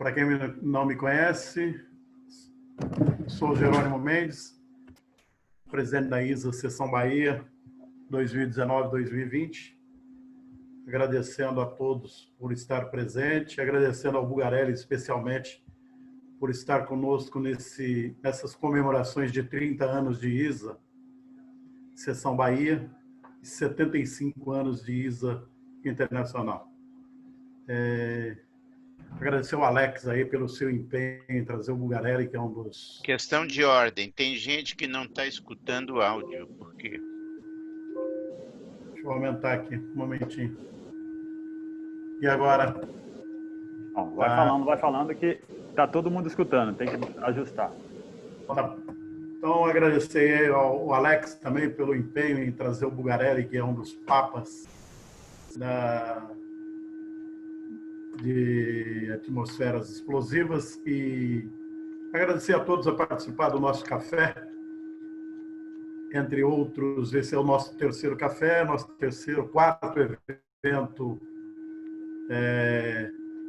Para quem não me conhece, sou Jerônimo Mendes, presidente da ISA Seção Bahia 2019-2020. Agradecendo a todos por estar presente, agradecendo ao Bugarelli especialmente por estar conosco nessas comemorações de 30 anos de ISA Seção Bahia e 75 anos de ISA Internacional. Agradecer ao Alex aí pelo seu empenho em trazer o Bugarelli, que é um dos... Questão de ordem. Tem gente que não está escutando o áudio. Por quê? Deixa eu aumentar aqui, um momentinho. E agora? Não, vai falando que tá todo mundo escutando, tem que ajustar. Então, agradecer ao Alex também pelo empenho em trazer o Bugarelli, que é um dos papas de atmosferas explosivas, e agradecer a todos a participar do nosso café. Entre outros, esse é o nosso terceiro café, quarto evento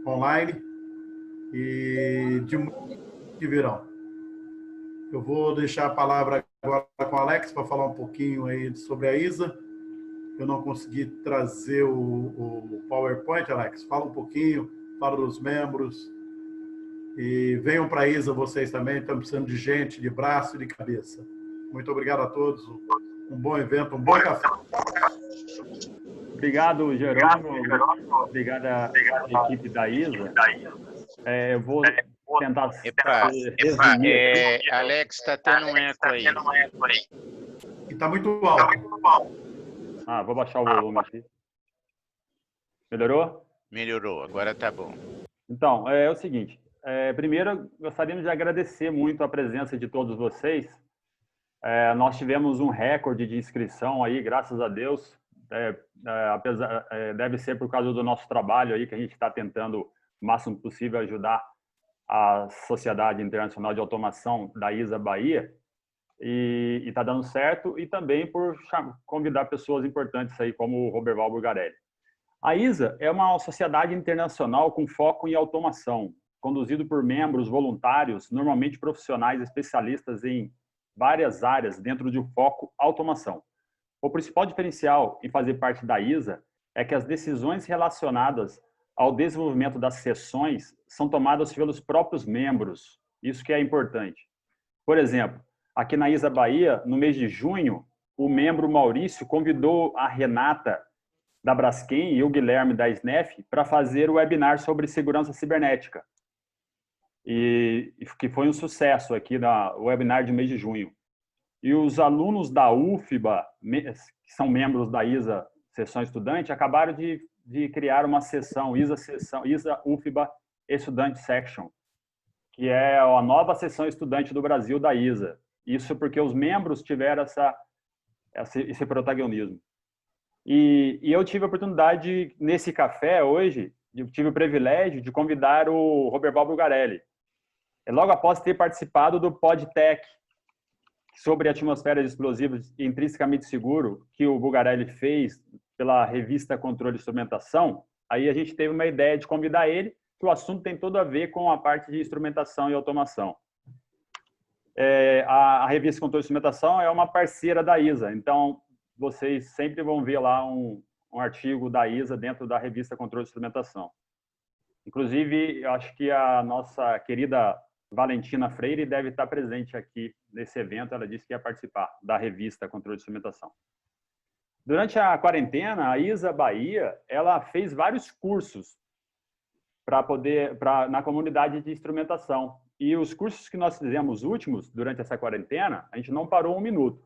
online, e de muitos que virão. Eu vou deixar a palavra agora com o Alex para falar um pouquinho aí sobre a ISA. Eu não consegui trazer o PowerPoint, Alex. Fala um pouquinho, fala dos membros. E venham para a ISA vocês também, estamos precisando de gente, de braço e de cabeça. Muito obrigado a todos. Um bom evento, um bom café. Obrigado, Jerônimo. Obrigado à equipe da ISA. Eu vou tentar resumir. Alex, está tendo um eco aí. E está muito alto. Vou baixar o volume aqui. Melhorou? Melhorou, agora tá bom. Então, é o seguinte. Primeiro, gostaríamos de agradecer muito a presença de todos vocês. Nós tivemos um recorde de inscrição aí, graças a Deus. Deve ser por causa do nosso trabalho aí, que a gente está tentando o máximo possível ajudar a Sociedade Internacional de Automação da ISA Bahia, e está dando certo, e também por convidar pessoas importantes aí, como o Roberval Bugarelli. A ISA é uma sociedade internacional com foco em automação, conduzido por membros voluntários, normalmente profissionais especialistas em várias áreas dentro de um foco automação. O principal diferencial em fazer parte da ISA é que as decisões relacionadas ao desenvolvimento das sessões são tomadas pelos próprios membros. Isso que é importante. Por exemplo, aqui na ISA Bahia, no mês de junho, o membro Maurício convidou a Renata da Braskem e o Guilherme da SNEF para fazer o webinar sobre segurança cibernética. E que foi um sucesso aqui no webinar de mês de junho. E os alunos da UFBA, que são membros da ISA Sessão Estudante, acabaram de criar uma sessão, ISA UFBA Estudante Section, que é a nova sessão estudante do Brasil da ISA. Isso porque os membros tiveram esse protagonismo. E eu tive a oportunidade, nesse café hoje, tive o privilégio de convidar o Roberval Bugarelli. Logo após ter participado do PodTech, sobre atmosferas explosivas e intrinsecamente seguro, que o Bugarelli fez pela revista Controle e Instrumentação, aí a gente teve uma ideia de convidar ele, que o assunto tem tudo a ver com a parte de instrumentação e automação. A revista Controle e Instrumentação é uma parceira da ISA, então vocês sempre vão ver lá um artigo da ISA dentro da revista Controle e Instrumentação. Inclusive, eu acho que a nossa querida Valentina Freire deve estar presente aqui nesse evento. Ela disse que ia participar da revista Controle de Instrumentação. Durante a quarentena, a ISA Bahia, ela fez vários cursos na comunidade de instrumentação. E os cursos que nós fizemos últimos durante essa quarentena, a gente não parou um minuto.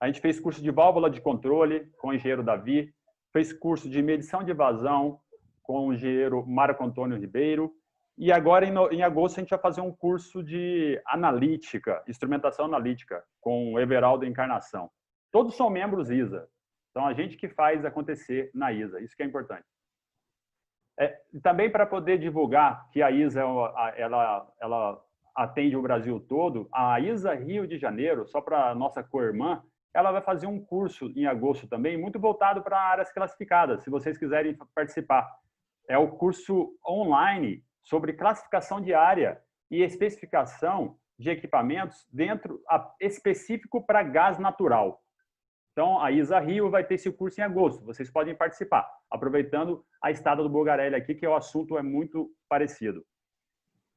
A gente fez curso de válvula de controle com o engenheiro Davi, fez curso de medição de vazão com o engenheiro Marco Antônio Ribeiro. E agora, em agosto, a gente vai fazer um curso de analítica, instrumentação analítica, com o Everaldo Encarnação. Todos são membros ISA. Então, a gente que faz acontecer na ISA. Isso que é importante. Também para poder divulgar que a ISA ela atende o Brasil todo, a ISA Rio de Janeiro, só para a nossa co-irmã, ela vai fazer um curso em agosto também, muito voltado para áreas classificadas, se vocês quiserem participar. É o curso online sobre classificação de área e especificação de equipamentos específico para gás natural. Então, a ISA Rio vai ter esse curso em agosto. Vocês podem participar, aproveitando a estada do Bulgarelli aqui, que o assunto é muito parecido.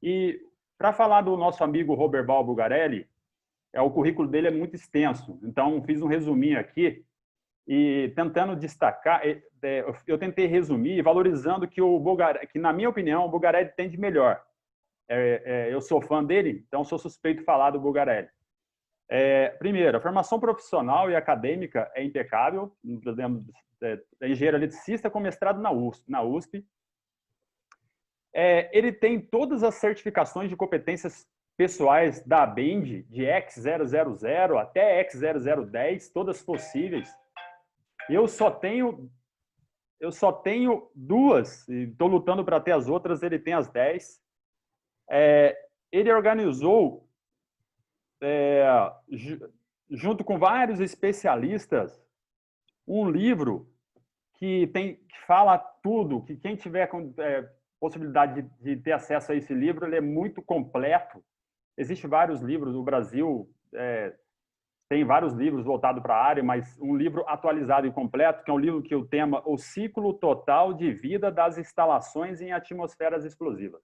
E, para falar do nosso amigo Roberval Bulgarelli, o currículo dele é muito extenso. Então, fiz um resuminho aqui e tentando destacar, eu tentei resumir, valorizando que na minha opinião, o Bulgarelli tem de melhor. Eu sou fã dele, então sou suspeito de falar do Bulgarelli. Primeiro, a formação profissional e acadêmica é impecável. Por exemplo, é engenheiro eletricista com mestrado na USP. Ele tem todas as certificações de competências pessoais da ABEND, de X000 até X0010, todas possíveis. Eu só tenho 2 e estou lutando para ter as outras. Ele tem as 10. Ele organizou, junto com vários especialistas, um livro que fala tudo, que quem tiver possibilidade de ter acesso a esse livro, ele é muito completo. Existem vários livros no Brasil, tem vários livros voltados para a área, mas um livro atualizado e completo, que é um livro que o tema O Ciclo Total de Vida das Instalações em Atmosferas Explosivas.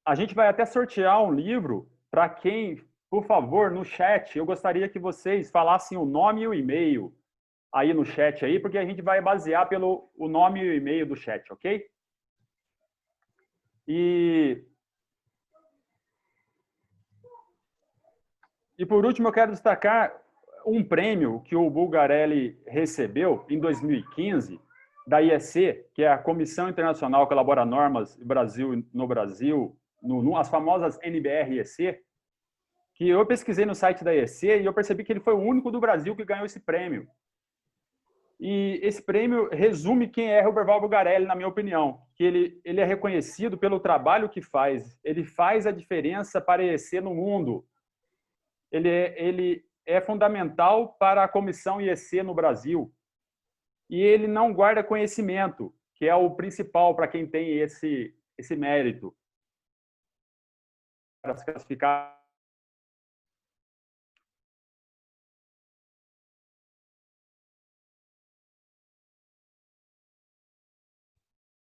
A gente vai até sortear um livro para quem, por favor, no chat, eu gostaria que vocês falassem o nome e o e-mail aí no chat, aí, porque a gente vai basear pelo o nome e o e-mail do chat, ok? E por último, eu quero destacar um prêmio que o Bulgarelli recebeu em 2015 da IEC, que é a Comissão Internacional que elabora normas no Brasil, as famosas NBR-IEC, que eu pesquisei no site da IEC e eu percebi que ele foi o único do Brasil que ganhou esse prêmio. E esse prêmio resume quem é Roberval Bulgarelli, na minha opinião, que ele é reconhecido pelo trabalho que faz. Ele faz a diferença para a IEC no mundo. Ele é fundamental para a Comissão IEC no Brasil. E ele não guarda conhecimento, que é o principal para quem tem esse mérito. Para se classificar.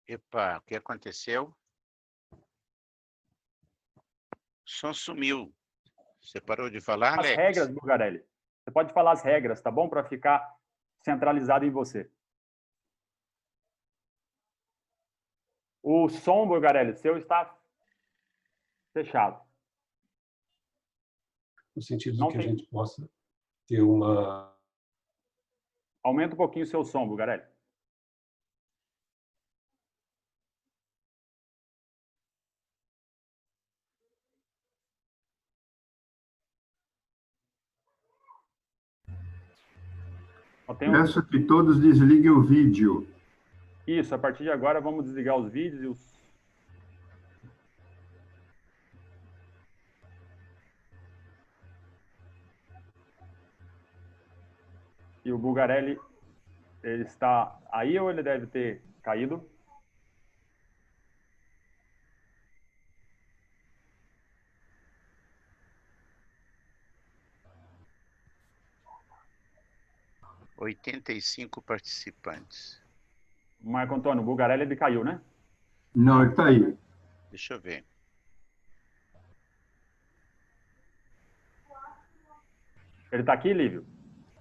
Epa, o que aconteceu? O som sumiu. Você parou de falar, Alex? As regras, Bulgarelli. Você pode falar as regras, tá bom? Para ficar centralizado em você. O som, Bulgarelli, seu está fechado. No sentido de que a gente possa ter uma... Aumenta um pouquinho o seu som, Bulgarelli. Peço que todos desliguem o vídeo. Isso, a partir de agora vamos desligar os vídeos e os... E o Bulgarelli, ele está aí ou ele deve ter caído? – 85 participantes. Marco Antônio, o Bulgarelli, ele caiu, né? Não, ele está aí. Deixa eu ver. Ele está aqui, Lívio?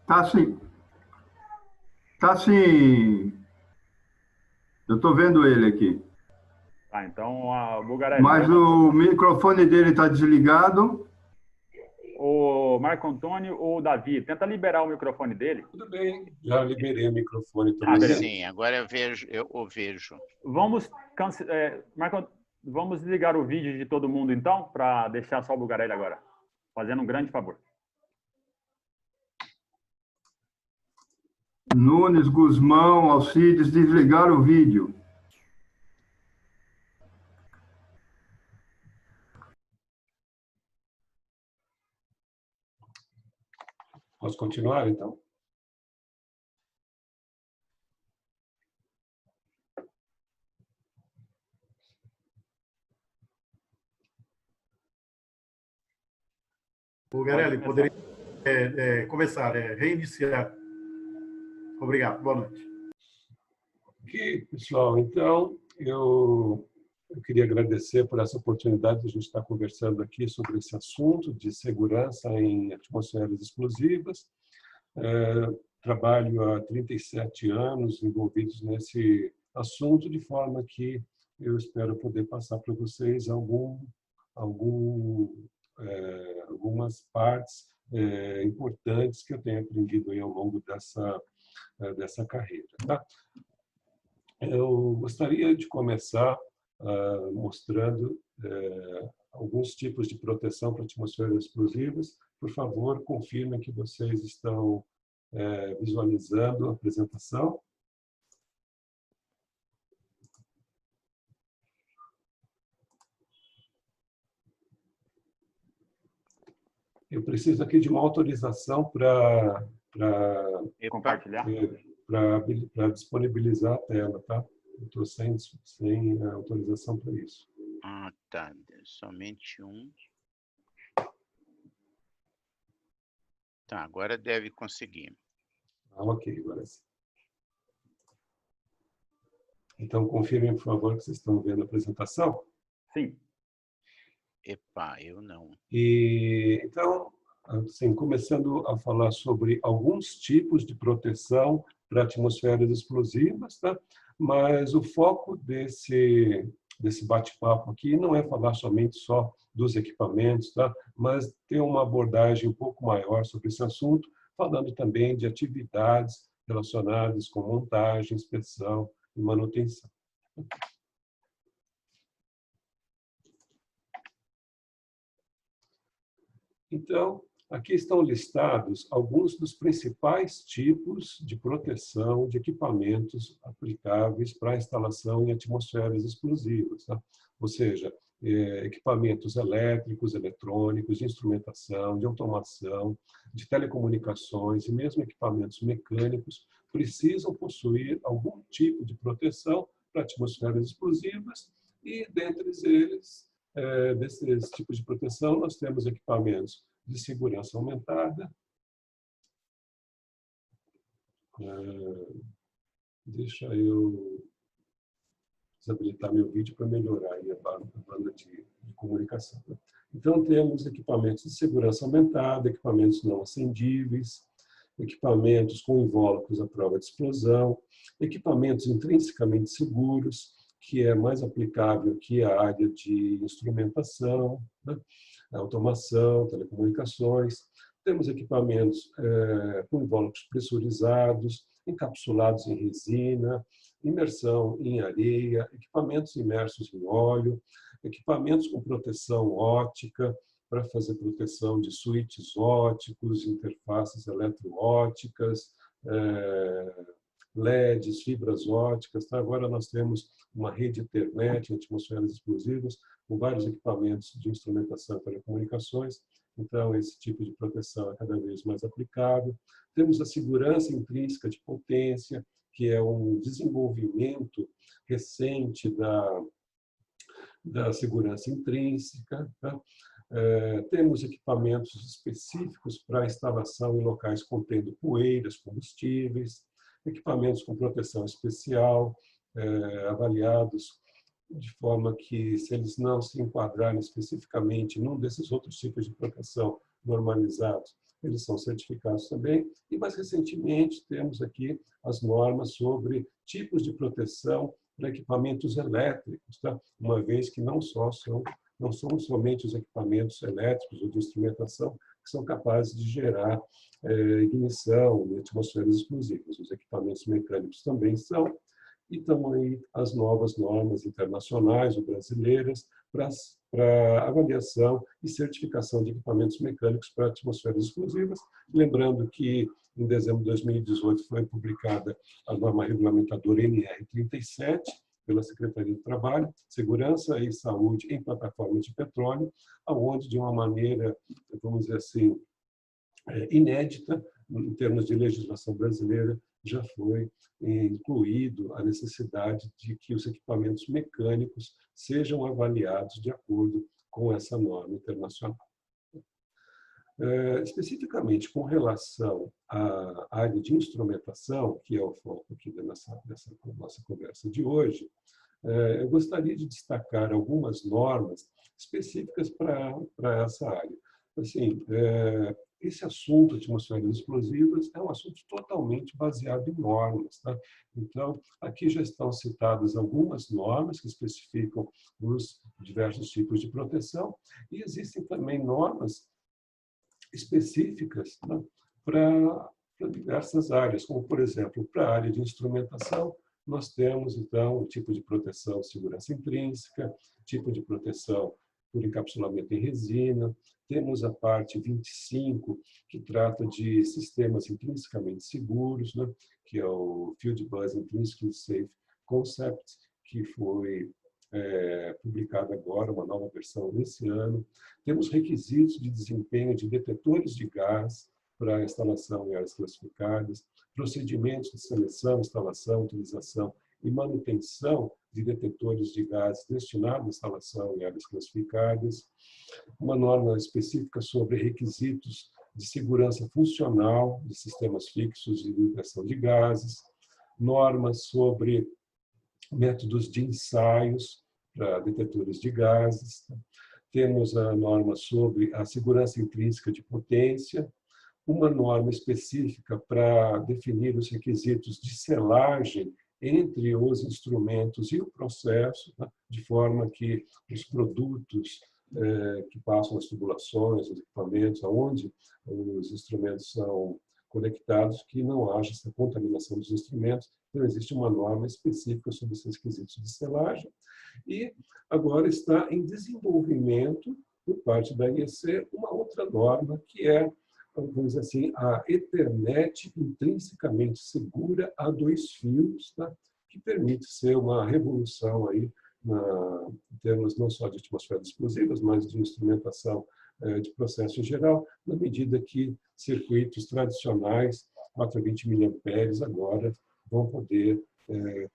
Está sim. Está sim. Eu estou vendo ele aqui. Tá, então, o Bulgarelli... Mas o microfone dele está desligado. O Marco Antônio ou o Davi, tenta liberar o microfone dele. Tudo bem, já liberei o microfone também. Sim, agora eu o vejo. Vamos desligar o vídeo de todo mundo, então, para deixar só o Bulgarelli agora. Fazendo um grande favor. Nunes, Guzmão, Alcides, desligaram o vídeo. Posso continuar, então? O Garelli, poderia começar, reiniciar. Obrigado, boa noite. Ok, pessoal, então eu queria agradecer por essa oportunidade de a gente estar conversando aqui sobre esse assunto de segurança em atmosferas explosivas. Trabalho há 37 anos envolvidos nesse assunto, de forma que eu espero poder passar para vocês algumas partes importantes que eu tenho aprendido aí ao longo dessa carreira. Tá? Eu gostaria de começar mostrando alguns tipos de proteção para atmosferas explosivas. Por favor, confirmem que vocês estão visualizando a apresentação. Eu preciso aqui de uma autorização para compartilhar. Para disponibilizar a tela, tá? Eu estou sem autorização para isso. Ah, tá. Somente um. Tá, agora deve conseguir. Ok, agora sim. Então, confirmem, por favor, que vocês estão vendo a apresentação. Sim. Epa, eu não. Então, assim, começando a falar sobre alguns tipos de proteção para atmosferas explosivas, tá? Mas o foco desse bate-papo aqui não é falar somente só dos equipamentos, tá? Mas ter uma abordagem um pouco maior sobre esse assunto, falando também de atividades relacionadas com montagem, inspeção e manutenção. Então, aqui estão listados alguns dos principais tipos de proteção de equipamentos aplicáveis para a instalação em atmosferas explosivas, tá? Ou seja, equipamentos elétricos, eletrônicos, de instrumentação, de automação, de telecomunicações e mesmo equipamentos mecânicos precisam possuir algum tipo de proteção para atmosferas explosivas e, dentre eles, desses tipos de proteção, nós temos equipamentos de segurança aumentada. Deixa eu desabilitar meu vídeo para melhorar aí a banda de comunicação. Então, temos equipamentos de segurança aumentada, equipamentos não acendíveis, equipamentos com invólucros à prova de explosão, equipamentos intrinsecamente seguros, que é mais aplicável que a área de instrumentação, né? Automação, telecomunicações. Temos equipamentos com invólucros pressurizados, encapsulados em resina, imersão em areia, equipamentos imersos em óleo, equipamentos com proteção ótica, para fazer proteção de switches óticos, interfaces eletroóticas, LEDs, fibras óticas. Tá? Agora nós temos uma rede Ethernet em atmosferas explosivas, com vários equipamentos de instrumentação e telecomunicações. Então, esse tipo de proteção é cada vez mais aplicável. Temos a segurança intrínseca de potência, que é um desenvolvimento recente da segurança intrínseca. Tá? Temos equipamentos específicos para instalação em locais contendo poeiras, combustíveis, equipamentos com proteção especial, avaliados de forma que, se eles não se enquadrarem especificamente num desses outros tipos de proteção normalizados, eles são certificados também. E, mais recentemente, temos aqui as normas sobre tipos de proteção para equipamentos elétricos, tá? Uma vez que não são somente os equipamentos elétricos ou de instrumentação que são capazes de gerar ignição em atmosferas explosivas. Os equipamentos mecânicos também são. E estão aí as novas normas internacionais ou brasileiras para avaliação e certificação de equipamentos mecânicos para atmosferas explosivas. Lembrando que, em dezembro de 2018, foi publicada a norma regulamentadora NR37, pela Secretaria do Trabalho, Segurança e Saúde em Plataformas de Petróleo, onde, de uma maneira, vamos dizer assim, inédita, em termos de legislação brasileira, já foi incluído a necessidade de que os equipamentos mecânicos sejam avaliados de acordo com essa norma internacional. Especificamente com relação à área de instrumentação, que é o foco aqui dessa nossa conversa de hoje, eu gostaria de destacar algumas normas específicas para essa área. Assim, esse assunto, atmosferas explosivas, é um assunto totalmente baseado em normas. Tá? Então, aqui já estão citadas algumas normas que especificam os diversos tipos de proteção, e existem também normas específicas, né, para diversas áreas, como, por exemplo, para a área de instrumentação, nós temos, então, o tipo de proteção de segurança intrínseca, tipo de proteção por encapsulamento em resina, temos a parte 25, que trata de sistemas intrinsecamente seguros, né, que é o Field Bus Intrinsically Safe Concept, que foi publicada agora, uma nova versão nesse ano. Temos requisitos de desempenho de detetores de gás para a instalação em áreas classificadas, procedimentos de seleção, instalação, utilização e manutenção de detetores de gás destinados à instalação em áreas classificadas, uma norma específica sobre requisitos de segurança funcional de sistemas fixos de liberação de gases, normas sobre métodos de ensaios para detetores de gases, temos a norma sobre a segurança intrínseca de potência, uma norma específica para definir os requisitos de selagem entre os instrumentos e o processo, né, de forma que os produtos que passam as tubulações, os equipamentos, aonde os instrumentos são conectados, que não haja essa contaminação dos instrumentos. Então, existe uma norma específica sobre esses requisitos de selagem. E agora está em desenvolvimento, por parte da IEC, uma outra norma, que é, vamos dizer assim, a Ethernet intrinsecamente segura a 2 fios, tá? Que permite ser uma revolução aí em termos não só de atmosferas explosivas, mas de instrumentação de processo em geral, na medida que circuitos tradicionais, 420 mA, agora vão poder,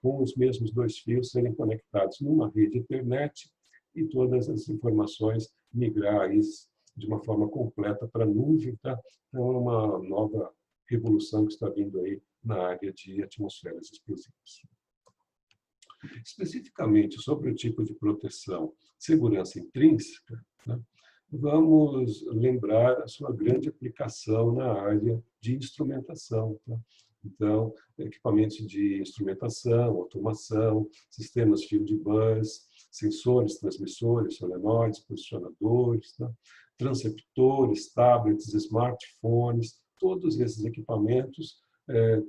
com os mesmos 2 fios, serem conectados numa rede Ethernet e todas as informações migrar de uma forma completa para a nuvem. Tá? Então, é uma nova revolução que está vindo aí na área de atmosferas explosivas. Especificamente sobre o tipo de proteção, segurança intrínseca, né? Vamos lembrar a sua grande aplicação na área de instrumentação. Tá? Então, equipamentos de instrumentação, automação, sistemas field bus, sensores, transmissores, solenoides, posicionadores, tá? Transceptores, tablets, smartphones, todos esses equipamentos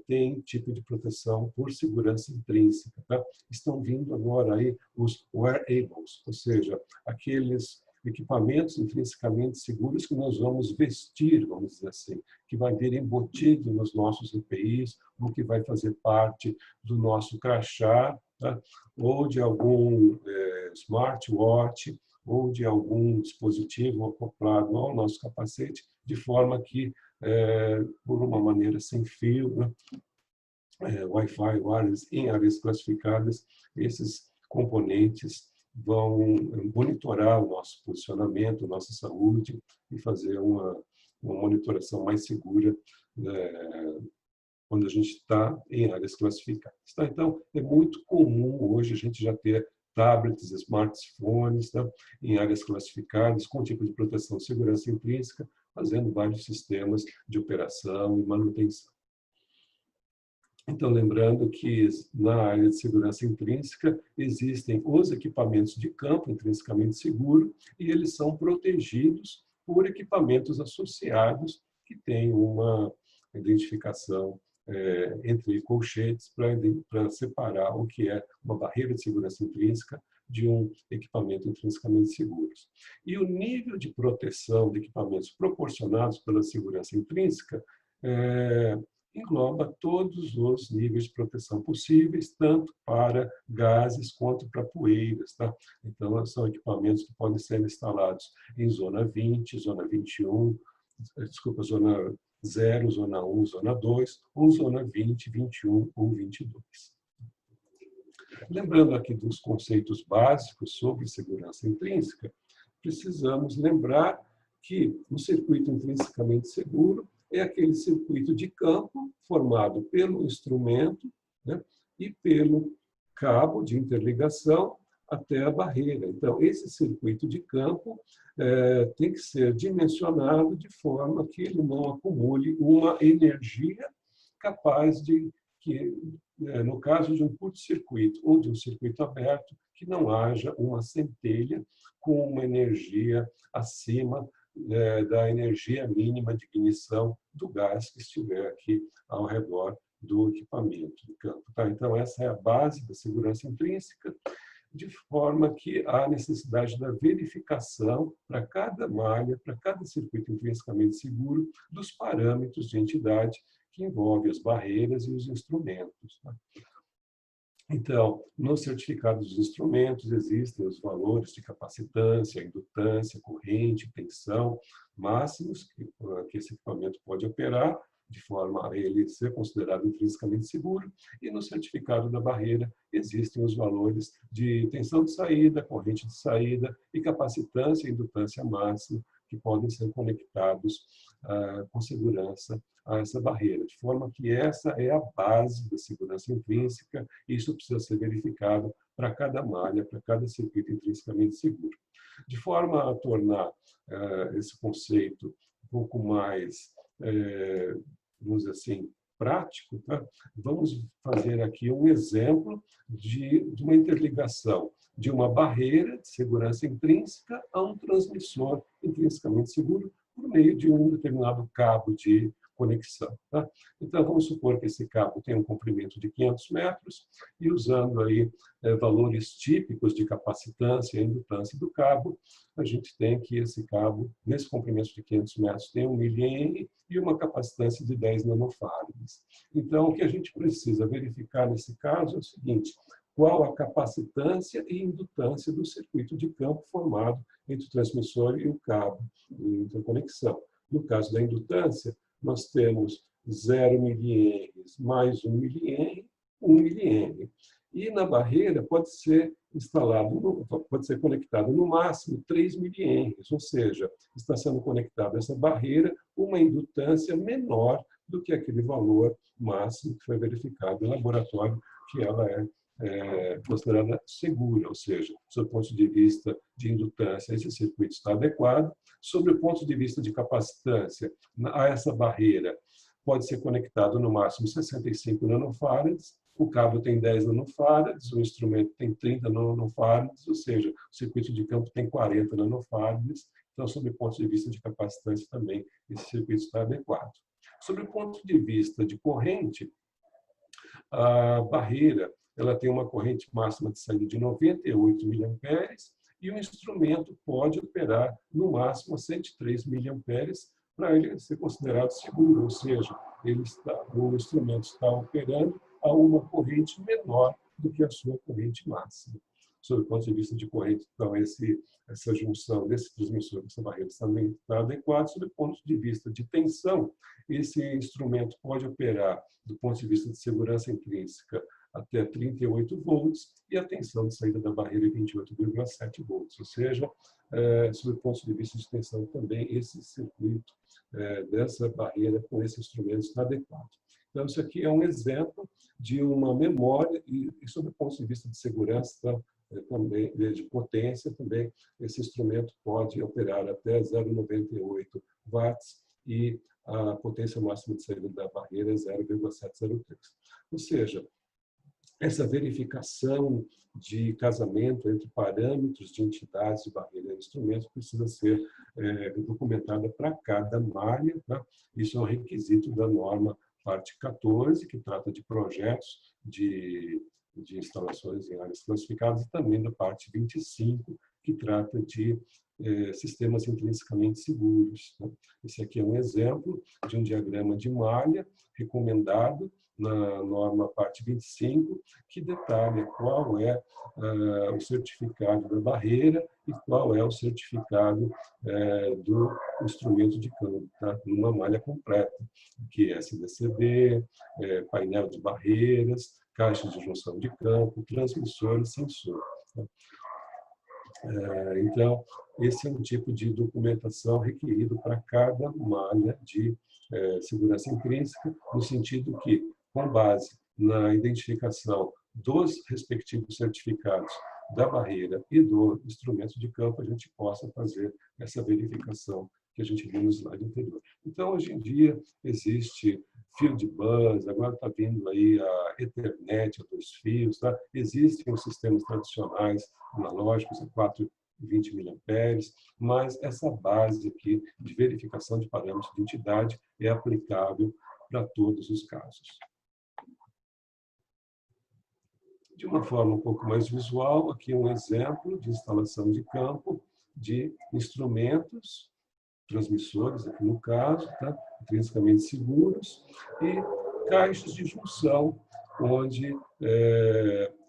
têm tipo de proteção por segurança intrínseca. Tá? Estão vindo agora aí os wearables, ou seja, aqueles equipamentos intrinsecamente seguros que nós vamos vestir, vamos dizer assim, que vai vir embutido nos nossos EPIs, ou que vai fazer parte do nosso crachá, tá? Ou de algum smartwatch, ou de algum dispositivo acoplado ao nosso capacete, de forma que, por uma maneira sem fio, né? Wi-Fi, wireless, em áreas classificadas, esses componentes vão monitorar o nosso posicionamento, nossa saúde e fazer uma monitoração mais segura quando a gente está em áreas classificadas. Tá? Então, é muito comum hoje a gente já ter tablets, smartphones, tá? Em áreas classificadas, com tipo de proteção e segurança intrínseca, fazendo vários sistemas de operação e manutenção. Então, lembrando que na área de segurança intrínseca existem os equipamentos de campo intrinsecamente seguros e eles são protegidos por equipamentos associados que têm uma identificação entre colchetes para separar o que é uma barreira de segurança intrínseca de um equipamento intrinsecamente seguro. E o nível de proteção de equipamentos proporcionados pela segurança intrínseca engloba todos os níveis de proteção possíveis, tanto para gases quanto para poeiras. Tá? Então, são equipamentos que podem ser instalados em zona 20, zona 21, desculpa, zona 0, zona 1, zona 2, ou zona 20, 21 ou 22. Lembrando aqui dos conceitos básicos sobre segurança intrínseca, precisamos lembrar que o circuito intrinsecamente seguro é aquele circuito de campo formado pelo instrumento, né, e pelo cabo de interligação até a barreira. Então, esse circuito de campo tem que ser dimensionado de forma que ele não acumule uma energia capaz de que, no caso de um curto-circuito ou de um circuito aberto, que não haja uma centelha com uma energia acima da energia mínima de ignição do gás que estiver aqui ao redor do equipamento do campo. Tá? Então, essa é a base da segurança intrínseca, de forma que há necessidade da verificação para cada malha, para cada circuito intrinsecamente seguro, dos parâmetros de entidade que envolve as barreiras e os instrumentos. Tá? Então, no certificado dos instrumentos existem os valores de capacitância, indutância, corrente, tensão máximos que esse equipamento pode operar, de forma a ele ser considerado intrinsecamente seguro, e no certificado da barreira existem os valores de tensão de saída, corrente de saída e capacitância e indutância máxima que podem ser conectados com segurança a essa barreira, de forma que essa é a base da segurança intrínseca, e isso precisa ser verificado para cada malha, para cada circuito intrinsecamente seguro. De forma a tornar esse conceito um pouco mais, vamos dizer assim, prático, tá? Vamos fazer aqui um exemplo de uma interligação de uma barreira de segurança intrínseca a um transmissor intrinsecamente seguro por meio de um determinado cabo de conexão. Tá? Então, vamos supor que esse cabo tem um comprimento de 500 metros e usando aí valores típicos de capacitância e indutância do cabo, a gente tem que esse cabo, nesse comprimento de 500 metros, tem 1 mA e uma capacitância de 10 nanofarads. Então, o que a gente precisa verificar nesse caso é o seguinte: qual a capacitância e indutância do circuito de campo formado entre o transmissor e o cabo de interconexão. No caso da indutância, nós temos 0 mA mais 1 mA, 1 mA. E na barreira pode ser conectado no máximo 3 mA, ou seja, está sendo conectada a essa barreira uma indutância menor do que aquele valor máximo que foi verificado no laboratório, que ela é considerada segura, ou seja, sob o ponto de vista de indutância, esse circuito está adequado. Sobre o ponto de vista de capacitância, a essa barreira pode ser conectado no máximo 65 nanofarads, o cabo tem 10 nanofarads, o instrumento tem 30 nanofarads, ou seja, o circuito de campo tem 40 nanofarads. Então, sob o ponto de vista de capacitância também, esse circuito está adequado. Sobre o ponto de vista de corrente, a barreira ela tem uma corrente máxima de saída de 98 mA e o instrumento pode operar no máximo 103 mA para ele ser considerado seguro, ou seja, o instrumento está operando a uma corrente menor do que a sua corrente máxima. Sob o ponto de vista de corrente, então, essa junção desse transmissor com essa barreira também está adequada. Sob o ponto de vista de tensão, esse instrumento pode operar, do ponto de vista de segurança intrínseca, até 38 volts, e a tensão de saída da barreira é 28,7 volts. Ou seja, sob o ponto de vista de tensão também, esse circuito dessa barreira com esse instrumento está adequado. Então, isso aqui é um exemplo de uma memória e sob o ponto de vista de segurança, também de potência, também esse instrumento pode operar até 0,98 watts e a potência máxima de saída da barreira é 0,703. Ou seja, essa verificação de casamento entre parâmetros de entidades de barreira e instrumentos precisa ser documentada para cada malha. Tá? Isso é um requisito da norma parte 14, que trata de projetos de instalações em áreas classificadas, e também da parte 25, que trata de sistemas intrinsecamente seguros. Né? Esse aqui é um exemplo de um diagrama de malha recomendado na norma parte 25, que detalha qual é o certificado da barreira e qual é o certificado do instrumento de campo, tá? Numa malha completa, que é SDCB, painel de barreiras, caixa de junção de campo, transmissor e sensor. Tá? Então, esse é um tipo de documentação requerido para cada malha de segurança intrínseca, no sentido que, com base na identificação dos respectivos certificados da barreira e do instrumento de campo, a gente possa fazer essa verificação que a gente viu no slide anterior. Então, hoje em dia, existe Field Bus, agora está vindo aí a Ethernet, a 2 fios, tá? Existem os sistemas tradicionais analógicos a 420 mA, mas essa base aqui de verificação de parâmetros de entidade é aplicável para todos os casos. De uma forma um pouco mais visual, aqui um exemplo de instalação de campo de instrumentos, transmissores, aqui no caso, tá? Intrinsecamente seguros, e caixas de junção, onde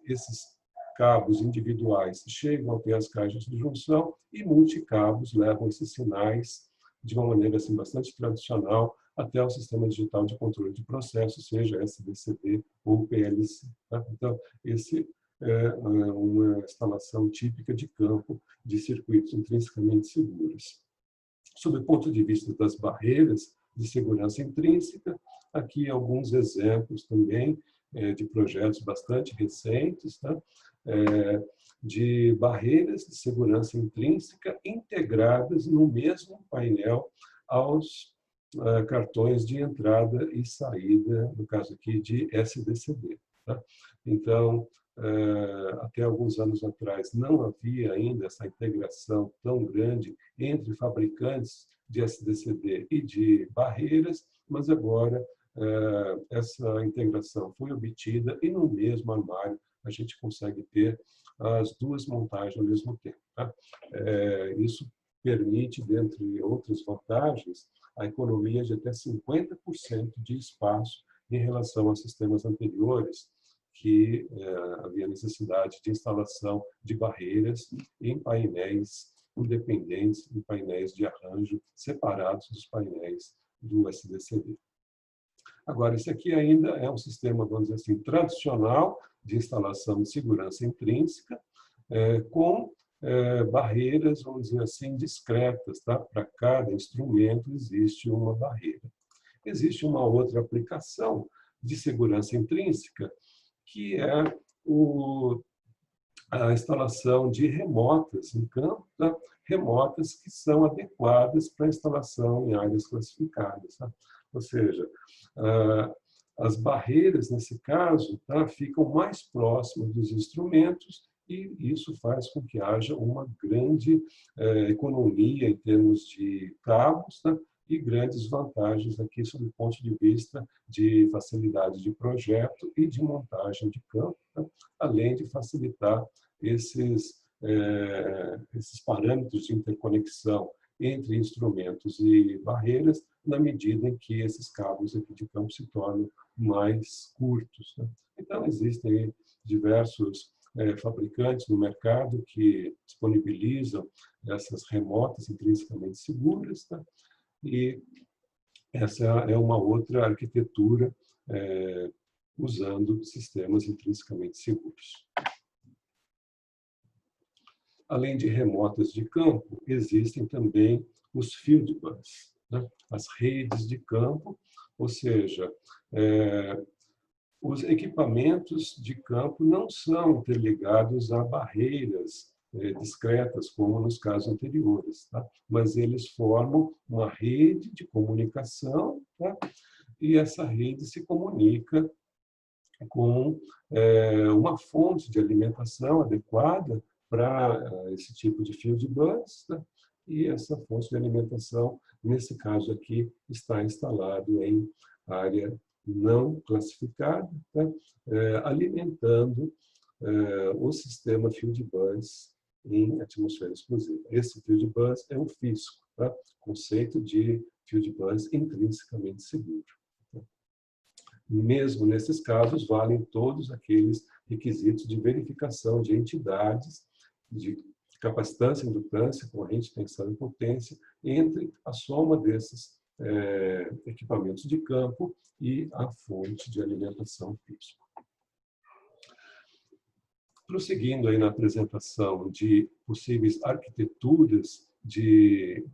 esses cabos individuais chegam até as caixas de junção e multicabos levam esses sinais de uma maneira assim, bastante tradicional até o sistema digital de controle de processo, seja SDCD ou PLC. Tá? Então, esse é uma instalação típica de campo de circuitos intrinsecamente seguros. Sob o ponto de vista das barreiras de segurança intrínseca, aqui alguns exemplos também de projetos bastante recentes, tá? De barreiras de segurança intrínseca integradas no mesmo painel aos cartões de entrada e saída, no caso aqui de SDCD. Tá? Então, até alguns anos atrás, não havia ainda essa integração tão grande entre fabricantes de SDCD e de barreiras, mas agora essa integração foi obtida e no mesmo armário a gente consegue ter as duas montagens ao mesmo tempo. Tá? Isso permite, dentre outras vantagens, a economia de até 50% de espaço em relação a sistemas anteriores, que havia necessidade de instalação de barreiras em painéis independentes, em painéis de arranjo separados dos painéis do SDCD. Agora, esse aqui ainda é um sistema, vamos dizer assim, tradicional de instalação de segurança intrínseca, com barreiras, vamos dizer assim, discretas. Tá? Para cada instrumento existe uma barreira. Existe uma outra aplicação de segurança intrínseca, que é a instalação de remotas em campo, tá? Remotas que são adequadas para instalação em áreas classificadas. Tá? Ou seja, as barreiras, nesse caso, tá? Ficam mais próximas dos instrumentos e isso faz com que haja uma grande economia em termos de cabos, tá? E grandes vantagens aqui sob o ponto de vista de facilidade de projeto e de montagem de campo, tá? Além de facilitar esses parâmetros de interconexão entre instrumentos e barreiras, na medida em que esses cabos aqui de campo se tornam mais curtos. Né? Então, existem diversos fabricantes no mercado que disponibilizam essas remotas intrinsecamente seguras, tá? E essa é uma outra arquitetura usando sistemas intrinsecamente seguros. Além de remotas de campo, existem também os field bus, né? As redes de campo, ou seja, os equipamentos de campo não são interligados a barreiras discretas, como nos casos anteriores, tá? Mas eles formam uma rede de comunicação, tá? E essa rede se comunica com uma fonte de alimentação adequada para esse tipo de field bus, tá? E essa fonte de alimentação, nesse caso aqui, está instalado em área não classificada, tá? Alimentando o sistema field bus em atmosfera explosiva. Esse field bus é um FISCO, tá? Conceito de field bus intrinsecamente seguro. Mesmo nesses casos, valem todos aqueles requisitos de verificação de entidades, de capacitância, indutância, corrente, tensão e potência, entre a soma desses equipamentos de campo e a fonte de alimentação FISCO. Prosseguindo aí na apresentação de possíveis arquiteturas de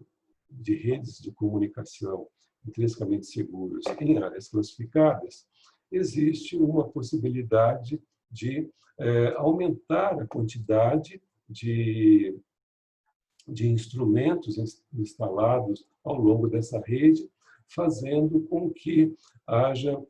redes de comunicação intrinsecamente seguras em áreas classificadas, existe uma possibilidade de aumentar a quantidade de instrumentos instalados ao longo dessa rede, fazendo com que haja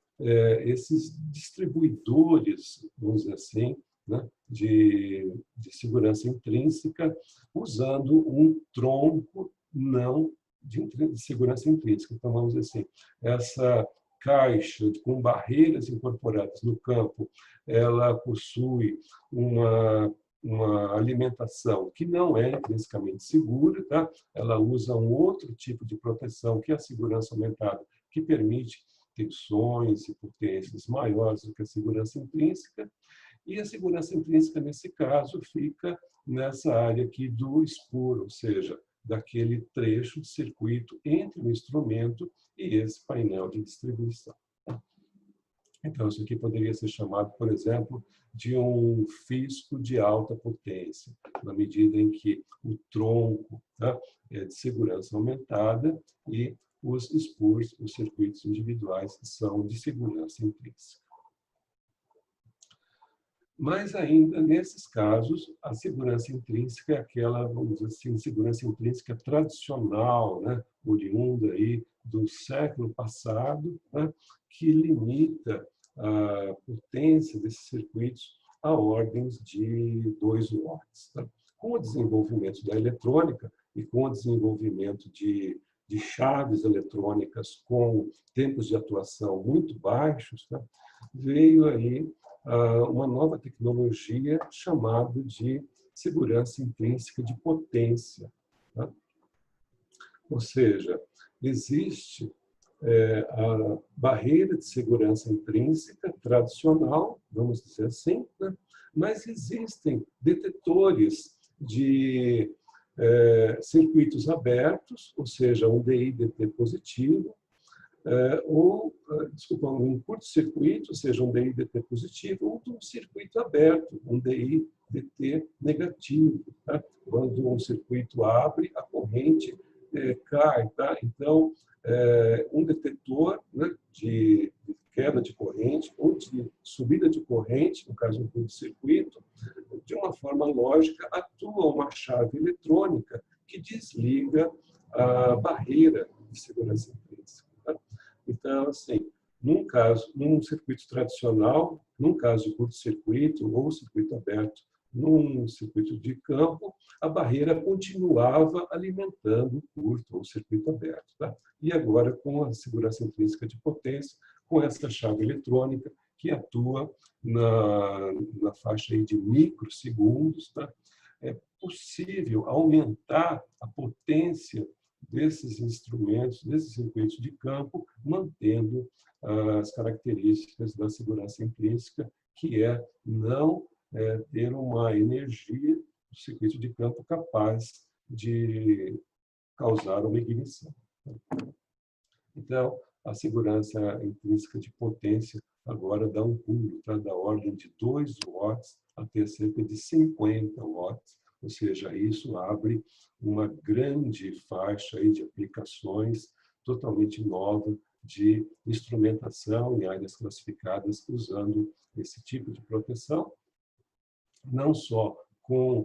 esses distribuidores, vamos dizer assim, né, de segurança intrínseca, usando um tronco não de segurança intrínseca. Então, vamos dizer assim, essa caixa com barreiras incorporadas no campo, ela possui uma alimentação que não é intrinsecamente segura, tá? Ela usa um outro tipo de proteção, que é a segurança aumentada, que permite tensões e potências maiores do que a segurança intrínseca. E a segurança intrínseca, nesse caso, fica nessa área aqui do spur, ou seja, daquele trecho de circuito entre o instrumento e esse painel de distribuição. Então, isso aqui poderia ser chamado, por exemplo, de um fisco de alta potência, na medida em que o tronco, tá, é de segurança aumentada e os spurs, os circuitos individuais, são de segurança intrínseca. Mas ainda, nesses casos, a segurança intrínseca é aquela, vamos dizer assim, segurança intrínseca tradicional, né, oriunda aí do século passado, né, que limita a potência desses circuitos a ordens de 2 watts. Tá? Com o desenvolvimento da eletrônica e com o desenvolvimento de chaves eletrônicas com tempos de atuação muito baixos, tá? Veio aí uma nova tecnologia chamada de segurança intrínseca de potência. Tá? Ou seja, existe a barreira de segurança intrínseca tradicional, vamos dizer assim, né? Mas existem detetores de circuitos abertos, ou seja, um DI-DT positivo, um curto-circuito, ou seja, um DI-DT positivo, ou um circuito aberto, um DI-DT negativo. Tá? Quando um circuito abre, a corrente cai. Tá? Então, um detetor, né, de queda de corrente ou de subida de corrente, no caso um curto-circuito, de uma forma lógica, atua uma chave eletrônica que desliga a barreira de segurança intrínseca. Tá? Então, assim, num circuito tradicional, num caso de curto-circuito ou circuito aberto, num circuito de campo, a barreira continuava alimentando o curto ou circuito aberto. Tá? E agora, com a segurança intrínseca de potência, com essa chave eletrônica que atua na faixa aí de microsegundos, tá? É possível aumentar a potência desses instrumentos, desses circuitos de campo, mantendo as características da segurança intrínseca, que é não ter uma energia do circuito de campo capaz de causar uma ignição. Então, a segurança intrínseca de potência agora dá um pulo, tá? Da ordem de 2 watts até cerca de 50 watts, ou seja, isso abre uma grande faixa aí de aplicações totalmente nova de instrumentação em áreas classificadas usando esse tipo de proteção, não só com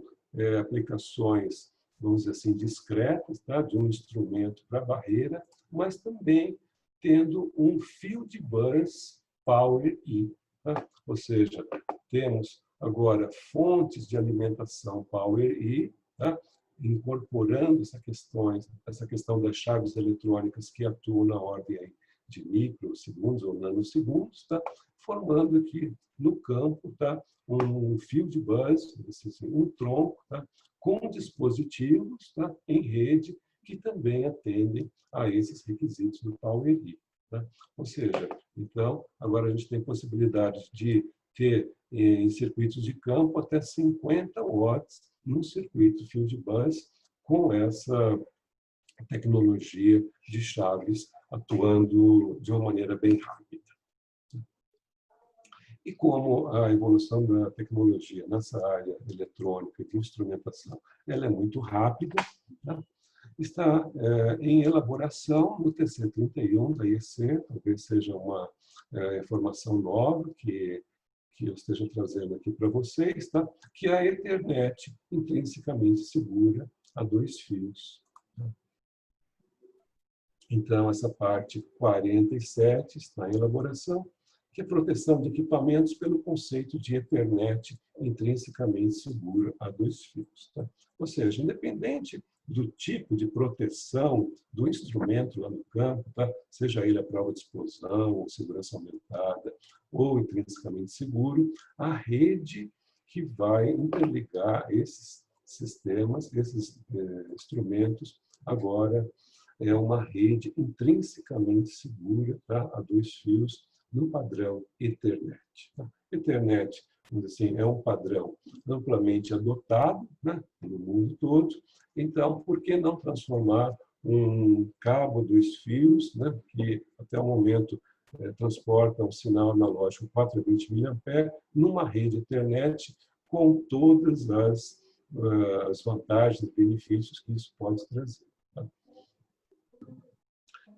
aplicações, vamos dizer assim, discretas, tá? De um instrumento para barreira, mas também tendo um field bus Power-E. Tá? Ou seja, temos agora fontes de alimentação Power-E, tá? Incorporando essa questão das chaves eletrônicas que atuam na ordem de microsegundos ou nanosegundos, tá? Formando aqui no campo, tá? Um field bus, um tronco, tá? Com dispositivos, tá? Em rede que também atendem a esses requisitos do Power-E. Tá? Ou seja, então, agora a gente tem possibilidade de ter em circuitos de campo até 50 watts num circuito field bus com essa tecnologia de chaves atuando de uma maneira bem rápida. E como a evolução da tecnologia nessa área eletrônica de instrumentação ela é muito rápida, tá? Está em elaboração no TC31 da IEC, talvez seja uma informação nova que eu esteja trazendo aqui para vocês, tá? Que é a Ethernet intrinsecamente segura a 2 fios. Então, essa parte 47 está em elaboração, que é proteção de equipamentos pelo conceito de Ethernet intrinsecamente segura a 2 fios. Tá? Ou seja, independente do tipo de proteção do instrumento lá no campo, tá? Seja ele a prova de explosão, ou segurança aumentada, ou intrinsecamente seguro, a rede que vai interligar esses sistemas, esses instrumentos, agora é uma rede intrinsecamente segura, tá? A 2 fios, no padrão Ethernet. Tá? Ethernet, vamos dizer assim, é um padrão amplamente adotado, né, no mundo todo. Então, por que não transformar um cabo 2 fios, né, que até o momento transporta um sinal analógico 420 mA, numa rede Ethernet com todas as vantagens e benefícios que isso pode trazer. Tá?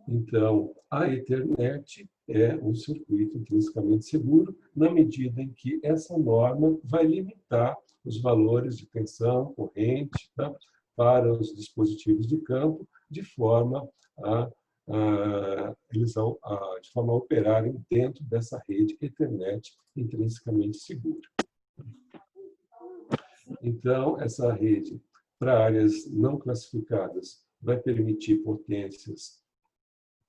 Então, a Ethernet é um circuito intrinsecamente seguro, na medida em que essa norma vai limitar os valores de tensão, corrente, tá? Para os dispositivos de campo, de forma a operarem dentro dessa rede Ethernet intrinsecamente segura. Então, essa rede, para áreas não classificadas, vai permitir potências,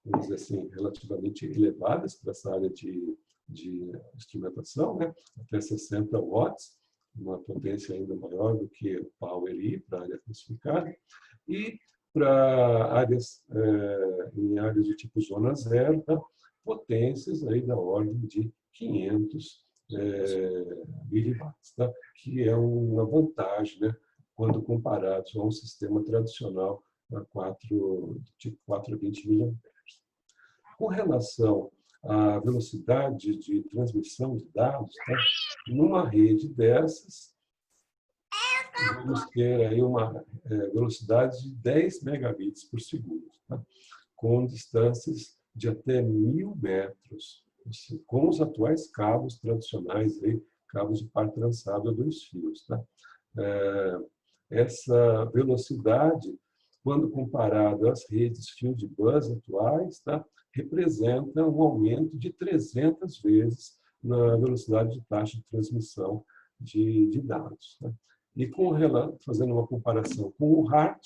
vamos dizer assim, relativamente elevadas para essa área de instrumentação, né? Até 60 watts, uma potência ainda maior do que o Power I para a área classificada, e para áreas, em áreas de tipo zona zero, tá? Potências aí da ordem de 500 miliwatts, tá? Que é uma vantagem, né? Quando comparados a um sistema tradicional tipo 420 mA. Com relação à velocidade de transmissão de dados, tá? Numa rede dessas, vamos ter aí uma velocidade de 10 megabits por segundo, tá? Com distâncias de até 1000 metros, com os atuais cabos tradicionais, aí, cabos de par trançado a 2 fios. Tá? Essa velocidade, quando comparado às redes fio de bus atuais, tá? Representa um aumento de 300 vezes na velocidade de taxa de transmissão de dados. Tá? E fazendo uma comparação com o RART,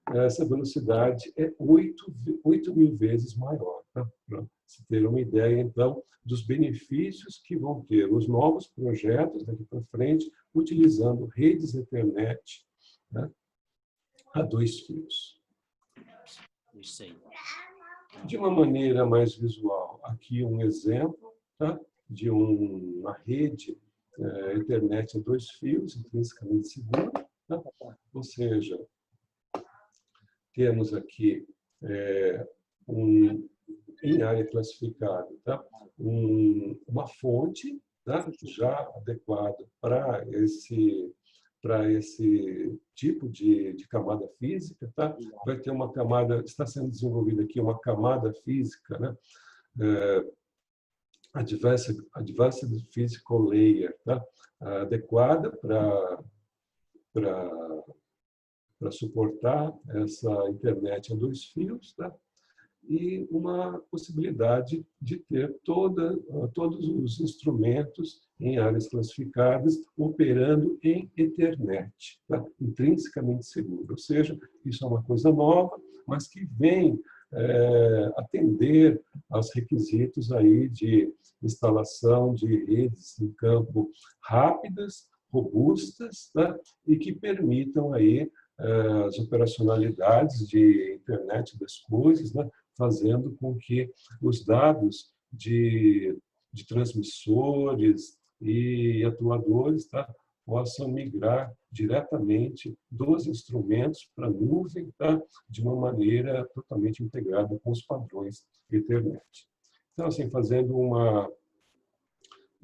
essa velocidade é 8.000 vezes maior. Tá? Para se ter uma ideia, então, dos benefícios que vão ter os novos projetos daqui para frente, utilizando redes Ethernet, né, a 2 fios. Isso aí. De uma maneira mais visual, aqui um exemplo, tá, de uma rede Ethernet a 2 fios, intrinsecamente segura. Tá? Ou seja, temos aqui em área classificada, tá? Uma fonte, tá? Já adequada para esse tipo de camada física, tá? Vai ter uma camada, está sendo desenvolvida aqui uma camada física, né? Advanced Physical Layer, tá? Adequada para suportar essa internet a 2 fios, tá? E uma possibilidade de ter todos os instrumentos em áreas classificadas operando em Ethernet, tá? Intrinsecamente seguro. Ou seja, isso é uma coisa nova, mas que vem atender aos requisitos aí de instalação de redes em campo rápidas, robustas, tá? E que permitam aí as operacionalidades de internet das coisas, né? Fazendo com que os dados de transmissores e atuadores, tá? Possam migrar diretamente dos instrumentos para a nuvem, tá? De uma maneira totalmente integrada com os padrões Ethernet. Então, assim, fazendo